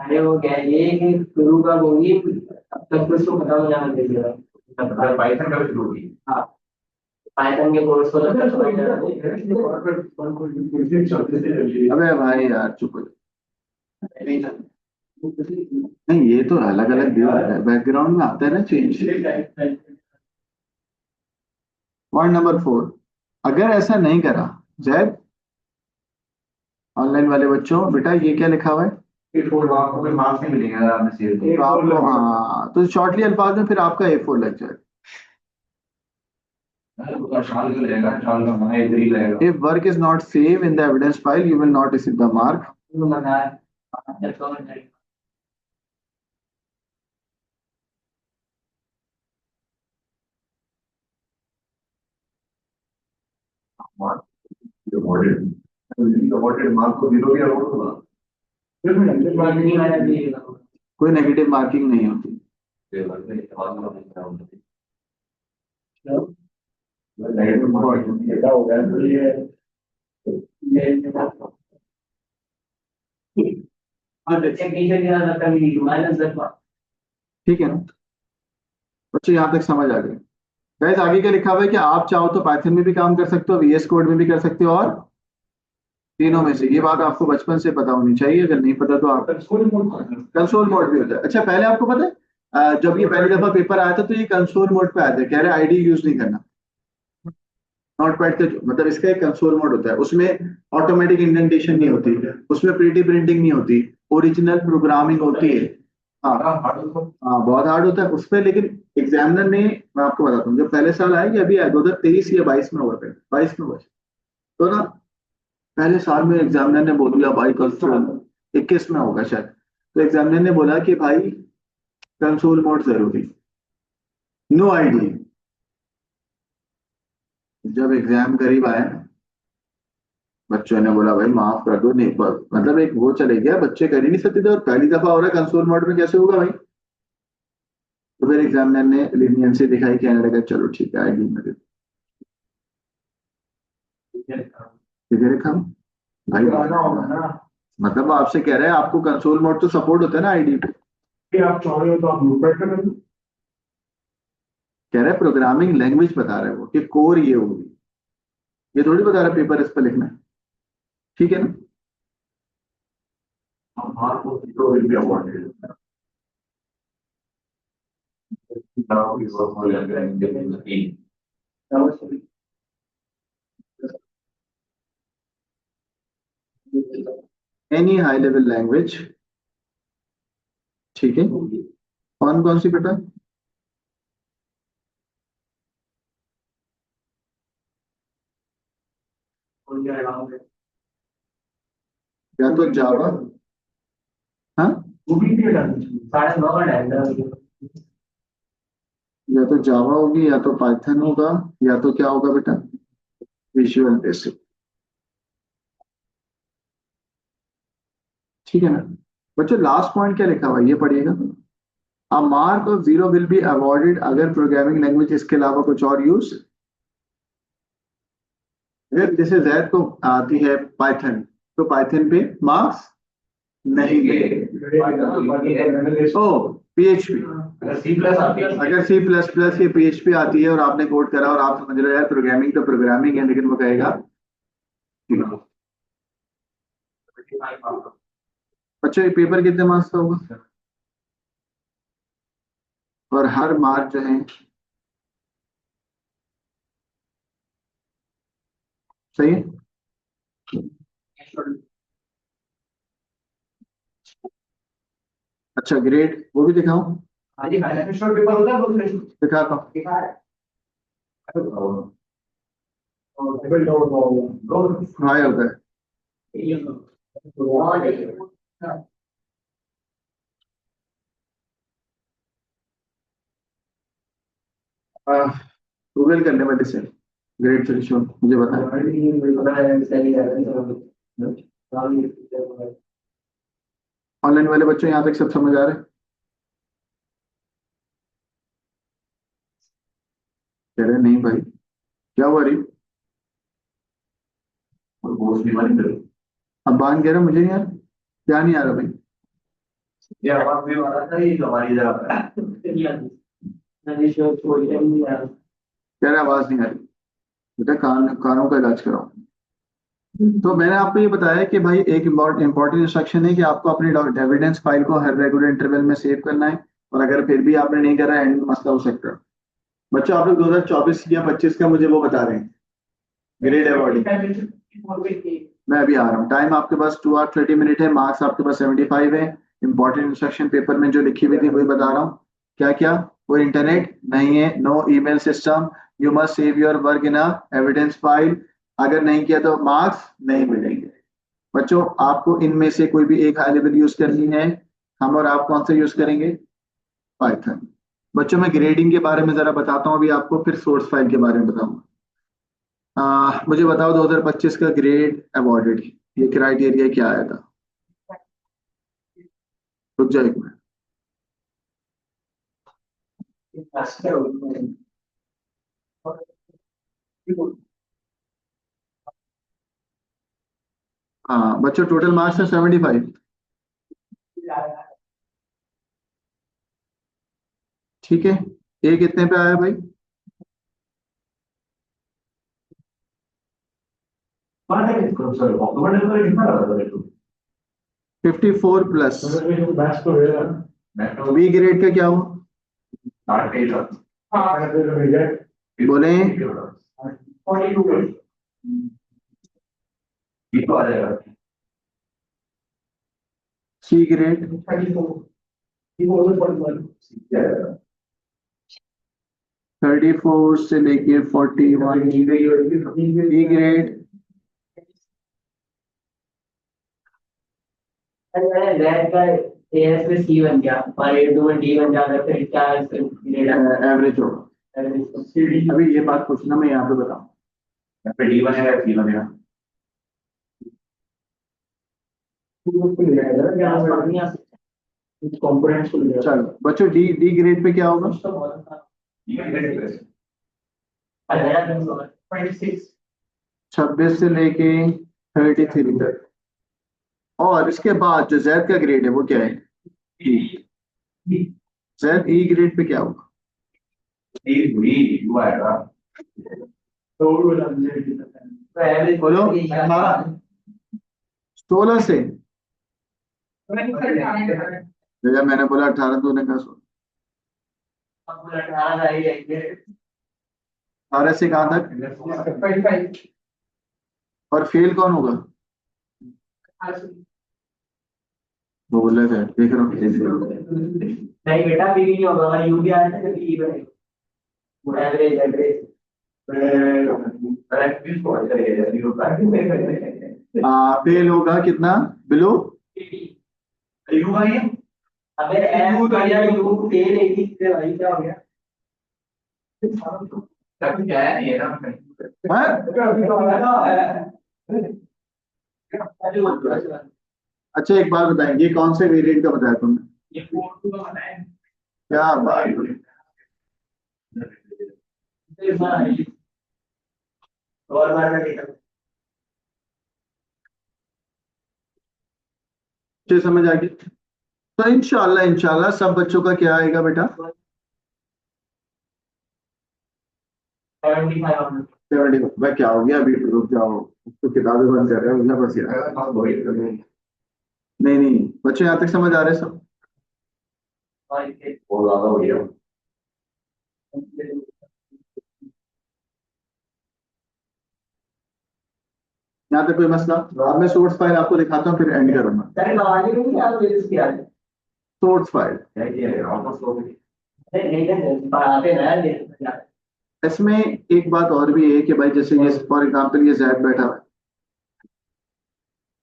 अरे वो क्या है, ये कि शुरू कब होगी, अब तक कुछ तो खत्म हो जाना चाहिए। पाइथन का भी शुरू होगी। हाँ, पाइथन के कोर्स को तो खत्म हो जाना चाहिए। अबे भाई यार चुप हो जा। नहीं, ये तो अलग अलग व्यू है, बैकग्राउंड में आता है ना चेंज। पॉइंट नंबर 4, अगर ऐसा नहीं करा जैद, ऑनलाइन वाले बच्चों बेटा ये क्या लिखा हुआ है? A4 आपको कोई मार्क्स नहीं मिलेंगे अगर आपने सेव किया। तो आपको, हाँ, तो शॉर्टली अल्फाज में फिर आपका A4 लग जाएगा। तो शाल का लगेगा, शाल का हमारा इधर ही लगेगा। If work is not saved in the evidence file, you will not receive the mark. Awarded mark को 0 भी अवॉर्ड होगा। कोई नेगेटिव मार्किंग नहीं होती। ठीक है ना बच्चों, यहाँ तक समझ आ गई? गाइस आगे क्या लिखा हुआ है कि आप चाहो तो पाइथन में भी काम कर सकते हो, VS कोड में भी कर सकते हो, और तीनों में से। ये बात आपको बचपन से पता होनी चाहिए, अगर नहीं पता तो आप, कंसोल मोड भी होता है। अच्छा, पहले आपको पता है जब ये पहली दफा पेपर आया था तो ये कंसोल मोड पे आया था, कह रहे आईडी यूज नहीं करना। नोट पैड का मतलब इसका एक कंसोल मोड होता है, उसमें ऑटोमेटिक इंडेंटेशन नहीं होती, उसमें प्रीटी प्रिंटिंग नहीं होती, ओरिजिनल प्रोग्रामिंग होती है। हाँ हाँ, बहुत हार्ड होता है उस पर। लेकिन एग्जामिनर ने, मैं आपको बताता हूँ, जब पहले साल आया कि अभी 2023 या 22 में हुआ था, 22 में हुआ तो ना, पहले साल में एग्जामिनर ने बोल दिया भाई कंसोल, 21 में होगा शायद, तो एग्जामिनर ने बोला कि भाई कंसोल मोड जरूरी, नो आईडी। जब एग्जाम करीब आया बच्चों ने बोला भाई माफ कर दो, नहीं मतलब एक वो चले गया, बच्चे कर ही नहीं सकते थे, और पहली दफा हो रहा है कंसोल मोड में, कैसे होगा भाई? तो फिर एग्जामिनर ने लीनियंसी दिखाई, कहने लगा चलो ठीक है आईडी में दे दो। ठीक है रखा भाई, मतलब वो आपसे कह रहे हैं आपको कंसोल मोड तो सपोर्ट होता है ना आईडी पे, आप चाह रहे हो तो आप नोटपैड कर लेंगे। कह रहे प्रोग्रामिंग लैंग्वेज बता रहे हैं वो कि कोर ये होगी, ये थोड़ी बता रहा पेपर इस पर लिखना है। ठीक है ना? मार्क को 0 will be awarded. Now we work for the team. Any high level language, ठीक है। कौन कौन सी बेटा? या तो जावा, हाँ, या तो जावा होगी, या तो पाइथन होगा, या तो क्या होगा बेटा? Visual basic. ठीक है ना बच्चों? लास्ट पॉइंट क्या लिखा हुआ है ये पढ़िएगा। A mark of 0 will be awarded अगर प्रोग्रामिंग लैंग्वेज इसके अलावा कुछ और यूज, अगर जैसे जैद को आती है पाइथन, तो पाइथन पे मार्क्स नहीं मिलेंगे। ओ PHP, अगर C+ आती है, अगर C++ या PHP आती है और आपने कोड करा और आप समझ रहे हो यार प्रोग्रामिंग तो प्रोग्रामिंग है, लेकिन वो कहेगा बच्चों ये पेपर कितने मार्क्स का होगा? और हर मार्क जो है सही है। अच्छा ग्रेड वो भी दिखाऊं? पेपर होता है दिखाता हूँ। हाई होता है। गूगल करने में डिसेंट ग्रेड थ्रेशोल्ड मुझे बताएं। ऑनलाइन वाले बच्चों यहाँ तक सब समझ आ रहे हैं? कह रहे नहीं भाई, क्या हुआ रही? अब बान कह रहा मुझे नहीं आ रहा, क्या नहीं आ रहा भाई? ये आवाज में आ रहा था, ये हमारी जगह पे है। कह रहा आवाज नहीं आ रही, बेटा कानों का इलाज कराओ। तो मैंने आपको ये बताया कि भाई एक इम्पोर्टेंट इंस्ट्रक्शन है कि आपको अपनी एविडेंस फाइल को हर रेगुलर इंटरवल में सेव करना है, और अगर फिर भी आपने नहीं करा एंड में मसला हो सकता है। बच्चों आप लोग 2024 या 25 का मुझे वो बता रहे हैं ग्रेड अवार्डिंग। मैं अभी आ रहा हूँ, टाइम आपके पास 2 hours 30 minutes है, मार्क्स आपके पास 75 है। इंपॉर्टेंट इंस्ट्रक्शन पेपर में जो लिखी हुई थी वही बता रहा हूँ। क्या क्या? कोई इंटरनेट नहीं है, no email system, you must save your work in a evidence file, अगर नहीं किया तो मार्क्स नहीं मिलेंगे। बच्चों आपको इनमें से कोई भी एक हाई लेवल यूज करनी है, हम और आप कौन सा यूज करेंगे? पाइथन। बच्चों मैं ग्रेडिंग के बारे में जरा बताता हूँ अभी आपको, फिर सोर्स फाइल के बारे में बताऊंगा। मुझे बताओ 2025 का ग्रेड अवॉर्डेड ये क्राइटेरिया क्या आया था? रुक जाओ एक मिनट। हाँ बच्चों टोटल मार्क्स है 75। ठीक है, ए कितने पे आया भाई? सर अक्टूबर नवंबर कितना लगा था देखो 54 प्लस। मैथ्स तो है ना। मैं तो बी ग्रेड का क्या हुआ? 8 था बोले ये तो आ जाएगा सी ग्रेड 34 से लेके 41। बी ग्रेड रेड का एएस में सी बन गया और ए2 में डी बन जाता है, फिर क्या ग्रेड एवरेज होगा। अभी ये बात पूछना, मैं यहाँ पे बताऊँ। या फिर डी बनेगा सी बनेगा चलो बच्चों डी डी ग्रेड पे क्या होगा? ठीक है 26 से लेके 33 तक। और इसके बाद जो जेड का ग्रेड है वो क्या है? जेड ई ग्रेड पे क्या होगा? हुआ आएगा बोलो 18 16 से। जगह मैंने बोला 18, तूने कहा 16। 18 से कहाँ तक? और फेल कौन होगा? वो बोल रहे थे, देख रहा हूँ। नहीं बेटा बी नहीं होगा, अगर यू भी आ जाए तो बी बनेगा। एवरेज एवरेज फेल होगा कितना? बिलो अगर एफ बढ़िया यू फेल एक ही से भाई क्या हो गया? अच्छा एक बात बताएंगे, कौन से वेरिएंट का बताया तुमने? ये 4-2 का बताया क्या बात है। और बार में देखा अच्छे समझ आ गई। तो इंशाल्लाह इंशाल्लाह सब बच्चों का क्या आएगा बेटा? 75 75। भाई क्या हो गया, अभी रुक जाओ, तो किताबें बंद कर रहे हो मुझे बस यार। नहीं नहीं बच्चे यहाँ तक समझ आ रहे हैं सब? बहुत ज्यादा हो गया यहाँ तक कोई मसला? अब मैं सोर्स फाइल आपको दिखाता हूँ फिर एंड करूंगा। सर नवाजी में क्या मेरे किया है? सोर्स फाइल नहीं पढ़ाते हैं इसमें एक बात और भी है कि भाई जैसे ये फॉर एग्जांपल ये जैद बैठा हुआ है।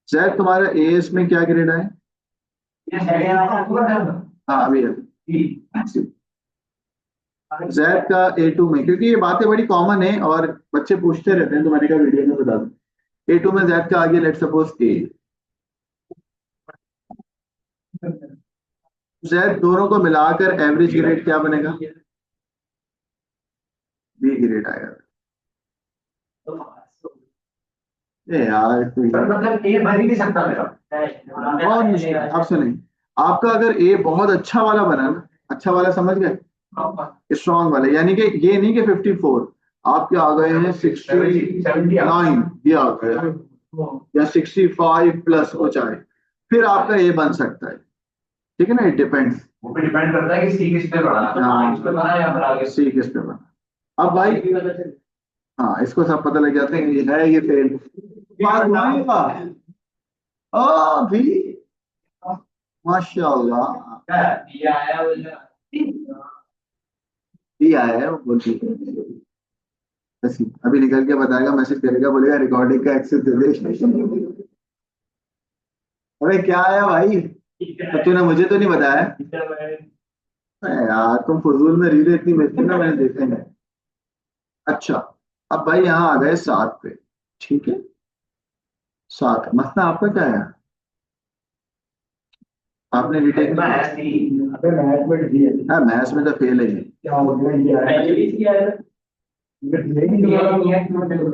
जैद तुम्हारा एएस में क्या ग्रेड है? हाँ अभी जैद का A2 में, क्योंकि ये बातें बड़ी कॉमन है और बच्चे पूछते रहते हैं तो मैंने कहा वीडियो में बता दूं। A2 में जैद का आगे लेट सपोज ए, जैद दोनों को मिलाकर एवरेज ग्रेड क्या बनेगा? बी ग्रेड आएगा। ए यार मतलब ये भर ही नहीं सकता मेरा बहुत मुश्किल है। आप सुनिए, आपका अगर ए बहुत अच्छा वाला बना ना, अच्छा वाला समझ गए, स्ट्रॉन्ग वाले, यानी कि ये नहीं कि 54, आपके आ गए हैं 69, ये आ गए या 65 प्लस कुछ आए, फिर आपका ए बन सकता है। ठीक है ना, इट डिपेंड्स। वो पे डिपेंड करता है कि सी किस पे बना है, हाँ। किस पे बना है या फिर आगे। सी किस पे बना। अब भाई हाँ, इसको सब पता लग जाते हैं, ये है ये फेल। ओ भी माशाल्लाह ये आया बोला भी आया है, वो बोलिए बस अभी निकल के बताएगा, मैसेज करेगा, बोलेगा रिकॉर्डिंग का एक्सेस दे दे। अरे क्या आया भाई, तो तूने मुझे तो नहीं बताया। अरे यार तुम फजूल में रीलें इतनी भेजती ना, मैंने देखे हैं। अच्छा, अब भाई यहाँ आ गए 7 पे। ठीक है, 7 मसला आपका क्या है, आपने रिटेक में। अबे मैथ में डी है। हाँ, मैथ्स में तो फेल है ये। क्या हो गया ये पहले भी किया है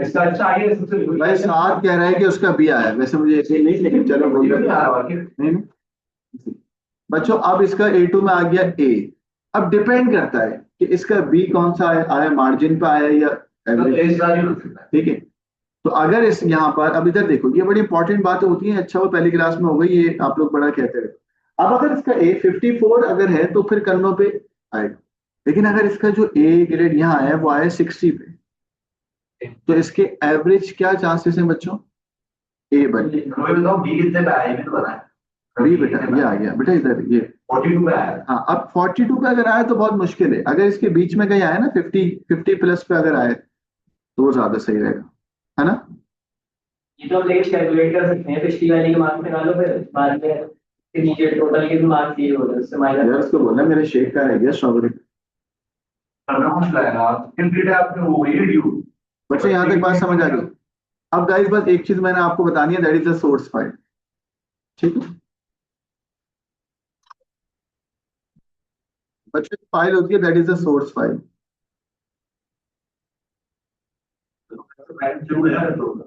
इसका अच्छा आगे सबसे भाई 7 कह रहा है कि उसका बी आया है। वैसे मुझे यकीन नहीं, लेकिन चलो बोल नहीं आ रहे रहा है। नहीं। बच्चों अब इसका A2 में आ गया ए। अब डिपेंड करता है कि इसका बी कौन सा आया मार्जिन पे आया या एवरेज। ठीक है, तो अगर इस यहाँ पर अब इधर देखो, ये बड़ी इंपॉर्टेंट बातें होती हैं। अच्छा वो पहली क्लास में हो गई, ये आप लोग बड़ा कहते हैं। अब अगर इसका ए 54 अगर है तो फिर करनों पे आएगा, लेकिन अगर इसका जो ए ग्रेड यहाँ आया है वो आया 60 पे, तो इसके एवरेज क्या चांसेस हैं बच्चों, ए बन। बी कितने पे आया ये भी तो पता है। बी बेटा ये आ गया बेटा इधर ये। 42 पे आया। हाँ, अब 42 पे अगर आए तो बहुत मुश्किल है। अगर इसके बीच में कहीं आए ना 50 प्लस पे अगर आए तो वो ज्यादा सही रहेगा, है ना। ये तो हम लेके कैलकुलेट कर सकते हैं, पिछली वाली के मार्क्स निकालो फिर बाद में फिर नीचे टोटल के भी मार्क्स दिए होते हैं उससे माइनस। यार उसको बोलना मेरे शेक का रह गया स्ट्रॉबेरी। हमें कुछ लगेगा कंप्लीट है आपने हो गई है ड्यू। बच्चे यहाँ तक बात समझ आ गई। अब गाइस बस एक चीज मैंने आपको बतानी है, that is the source file. ठीक है बच्चे, फाइल होती है that is the source file.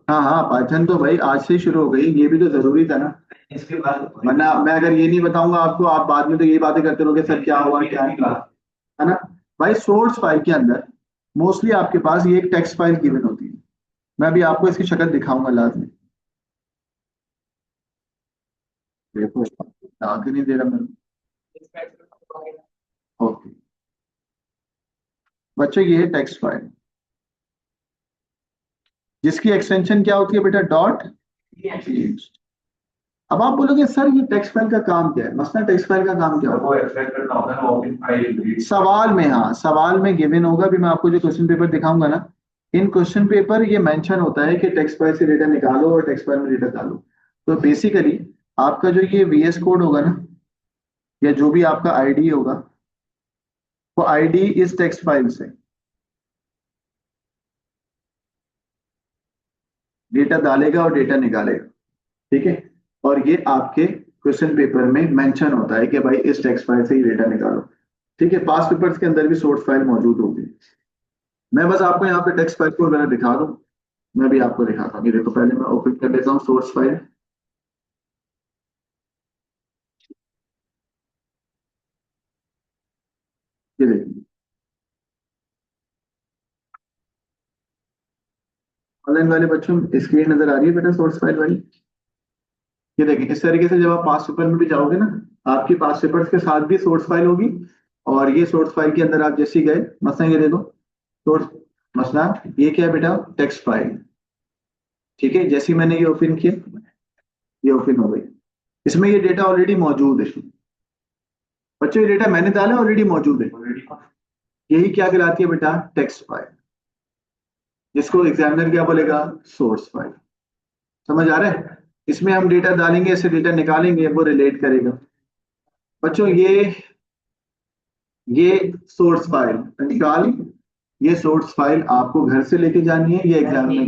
हाँ हाँ, पाइथन तो भाई आज से ही शुरू हो गई, ये भी तो जरूरी था ना। इसके बाद वरना मैं अगर ये नहीं बताऊंगा आपको, आप बाद में तो यही बातें करते रहोगे सर क्या हुआ क्या नहीं हुआ, है ना। भाई सोर्स फाइल के अंदर मोस्टली आपके पास ये एक टेक्स्ट फाइल गिवन होती है। मैं अभी आपको इसकी शक्ल दिखाऊंगा लाजमी। देखो आगे नहीं दे रहा मेरे को। ओके बच्चों, ये है टेक्स्ट फाइल जिसकी एक्सटेंशन क्या होती है बेटा, डॉट। अब आप बोलोगे सर ये टेक्स्ट फाइल का काम क्या है, मसला टेक्स्ट फाइल का काम क्या वो एक्सपेक्ट करना होता है ओपन फाइल है। सवाल में, हाँ सवाल में गिवन होगा। भी मैं आपको जो क्वेश्चन पेपर दिखाऊंगा ना, इन क्वेश्चन पेपर ये मेंशन होता है कि टेक्स्ट फाइल से डेटा निकालो और टेक्स्ट फाइल में डेटा डालो। तो बेसिकली आपका जो ये VS कोड होगा ना, या जो भी आपका आईडी होगा, वो आईडी इस टेक्स्ट फाइल से डेटा डालेगा और डेटा निकालेगा। ठीक है, और ये आपके क्वेश्चन पेपर में मेंशन होता है कि भाई इस टेक्स्ट फाइल से ही डेटा निकालो। ठीक है, पास पेपर्स के अंदर भी सोर्स फाइल मौजूद होगी। मैं बस आपको यहाँ पे टेक्स्ट फाइल को मैंने दिखा दूं। मैं भी आपको दिखाता हूँ, ये देखो पहले मैं ओपन कर लेता हूँ सोर्स फाइल। ये देखिए ऑनलाइन वाले बच्चों स्क्रीन नजर आ रही है बेटा सोर्स फाइल वाली। ये देखिए इस तरीके से जब आप पास पेपर में भी जाओगे ना, आपकी पास पेपर्स के साथ भी सोर्स फाइल होगी। और ये सोर्स फाइल के अंदर आप जैसे ही गए, मसला ये देखो सोर्स, मसला ये क्या है बेटा, टेक्स्ट फाइल। ठीक है, जैसे ही मैंने ये ओपन किया, ये ओपन हो गई। इसमें ये डेटा ऑलरेडी मौजूद है बच्चों, ये डेटा मैंने डाला ऑलरेडी मौजूद है। यही क्या कहलाती है बेटा, टेक्स्ट फाइल, जिसको एग्जामिनर क्या बोलेगा, सोर्स फाइल। समझ आ रहा है। इसमें हम डेटा डालेंगे, ऐसे डेटा निकालेंगे, वो रिलेट करेगा। बच्चों ये सोर्स फाइल अंशाल, ये सोर्स फाइल आपको घर से लेके जानी है, ये एग्जाम में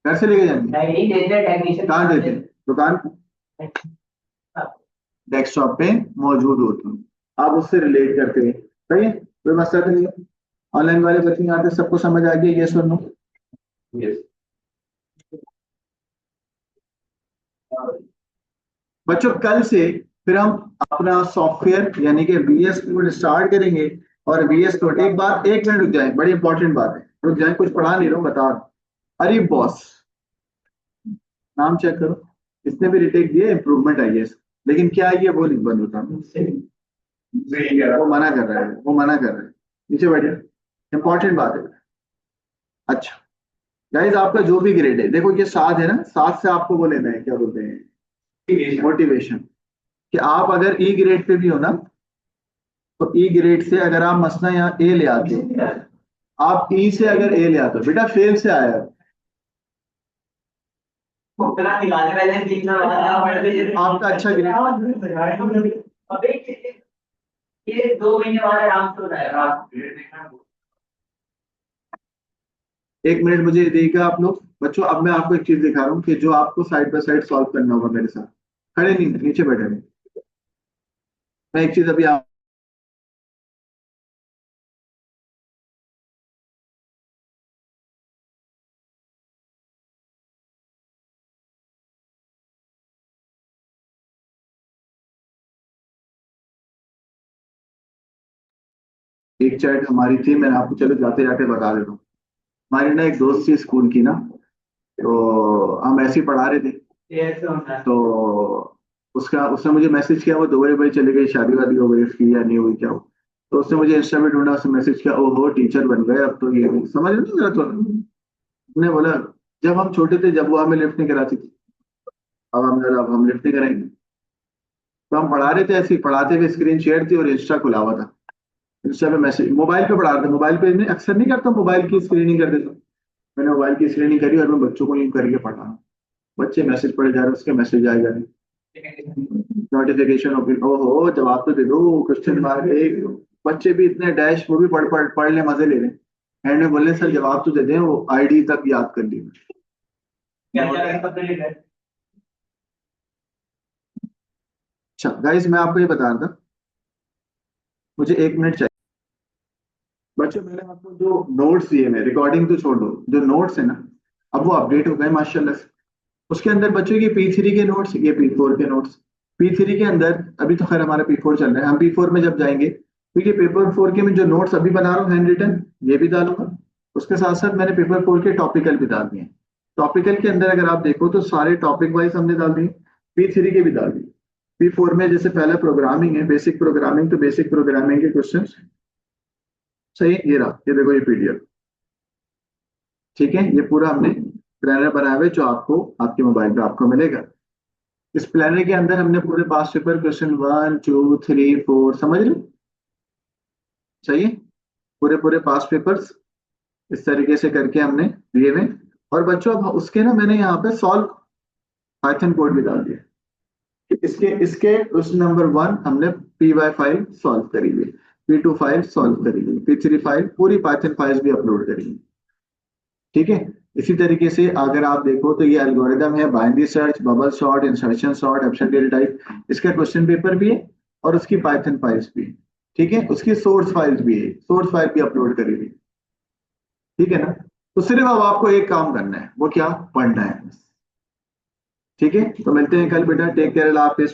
घर से लेके जानी है। नहीं देते टेक्नीशियन कहाँ देते हैं, दुकान डेस्कटॉप पे मौजूद होती है, आप उससे रिलेट करते हैं। सही है, कोई मसला तो नहीं है। ऑनलाइन वाले बच्चे यहाँ पे सबको समझ आ गया, ये सुनो। बच्चों कल से फिर हम अपना सॉफ्टवेयर यानी कि VS कोड स्टार्ट करेंगे। और VS कोड, एक बात, 1 मिनट रुक जाए, बड़ी इंपॉर्टेंट बात है, रुक जाए, कुछ पढ़ा नहीं रहा हूँ, बता रहा हूं। अरे बॉस, नाम चेक करो, इसने भी रिटेक दिए, इंप्रूवमेंट आई है, लेकिन क्या आई है वो नहीं बन होता, वो मना कर रहा है, वो मना कर रहा है। नीचे बैठिए, इंपॉर्टेंट बात है। अच्छा गाइस, आपका जो भी ग्रेड है, देखो ये 7 है ना, 7 से आपको वो लेना है, क्या बोलते हैं, मोटिवेशन। कि आप अगर ई ग्रेड पे भी हो ना, तो ई ग्रेड से अगर आप मसला यहाँ ए ले आते हो, आप ई से अगर ए ले आते हो, बेटा फेल से आया है, आपका अच्छा ग्रेड। ये 2 महीने बाद आराम से हो जाएगा। एक मिनट मुझे देखिएगा आप लोग बच्चों, अब मैं आपको एक चीज दिखा रहा हूँ कि जो आपको साइड बाय साइड सॉल्व करना होगा मेरे साथ। खड़े नहीं, नीचे बैठे रहे। मैं एक चीज अभी आप एक चैट हमारी थी, मैंने आपको चलो जाते जाते बता देता हूँ। हमारी ना एक दोस्त थी स्कूल की ना, तो हम ऐसे ही पढ़ा रहे थे, तो उसका उसने मुझे मैसेज किया, वो दुबई भाई चली गई, शादी वादी हो गई उसकी या नहीं हुई क्या हो। तो उसने मुझे इंस्टा पे ढूंढा, उसने मैसेज किया, ओहो टीचर बन गए अब तो, ये समझ रहे हो ना तो। हमने बोला जब हम छोटे थे, जब वो हमें लिफ्ट नहीं कराती थी, अब हम लिफ्ट नहीं कराएंगे। तो हम पढ़ा रहे थे, ऐसे ही पढ़ाते हुए स्क्रीन शेयर थी और इंस्टा खुला हुआ था। इंस्टा पे मैसेज, मोबाइल पे पढ़ा रहे थे, मोबाइल पे मैं अक्सर नहीं करता, मोबाइल की स्क्रीनिंग कर देता हूँ। मैंने मोबाइल की स्क्रीनिंग करी और मैं बच्चों को यूं करके पढ़ा रहा हूँ। बच्चे मैसेज पढ़े जा रहे हैं, उसके मैसेज आए जा रहे हैं, नोटिफिकेशन ओपन, ओहो जवाब तो दे दो, क्वेश्चन मार्क एक। बच्चे भी इतने डैश, वो भी पढ़ पढ़ पढ़ ले, मजे ले रहे। एंड में बोले सर जवाब तो दे दें, वो आईडी तक याद कर ली। अच्छा गाइस, मैं आपको ये बता रहा था, मुझे 1 मिनट चाहिए। बच्चों मैंने आपको जो नोट्स दिए, मैं रिकॉर्डिंग तो छोड़ दो, जो नोट्स है ना, अब वो अपडेट हो गए माशाल्लाह से। उसके अंदर बच्चों के P3 के नोट्स, ये P4 के नोट्स। P3 के अंदर अभी तो खैर हमारा P4 चल रहा है, हम P4 में जब जाएंगे तो ये पेपर 4 के में जो नोट्स अभी बना रहा हूँ हैंड रिटन, ये भी डालूंगा। उसके साथ साथ मैंने पेपर 4 के टॉपिकल भी डाल दिए। टॉपिकल के अंदर अगर आप देखो तो सारे टॉपिक वाइज हमने डाल दिए, P3 के भी डाल दिए। P4 में जैसे पहला प्रोग्रामिंग है, बेसिक प्रोग्रामिंग, तो बेसिक प्रोग्रामिंग के क्वेश्चन सही, ये रहा, ये देखो ये PDF। ठीक है, ये पूरा हमने प्लानर बनाया हुआ है, जो आपको आपके मोबाइल पे आपको मिलेगा। इस प्लानर के अंदर हमने पूरे पास पेपर क्वेश्चन 1 2 3 4 समझ लो, सही है, पूरे पूरे पास पेपर्स इस तरीके से करके हमने दिए हुए। और बच्चों अब उसके ना मैंने यहाँ पे सॉल्व पाइथन कोड भी डाल दिया। इसके इसके उस नंबर 1 हमने py फाइल सॉल्व करी हुई, P2 फाइल सॉल्व करी हुई, P3 फाइल, पूरी पाइथन फाइल्स भी अपलोड करी हुई। ठीक है, इसी तरीके से अगर आप देखो तो ये एल्गोरिदम है, binary search, bubble sort, insertion sort, absent type, इसका क्वेश्चन पेपर भी है और उसकी पाइथन फाइल्स भी है। ठीक है, उसकी सोर्स फाइल्स भी है, सोर्स फाइल भी अपलोड करी हुई। ठीक है ना, तो सिर्फ अब आपको एक काम करना है, वो क्या, पढ़ना है। ठीक है, तो मिलते हैं कल बेटा, टेक केयर, अल्लाह हाफिज़।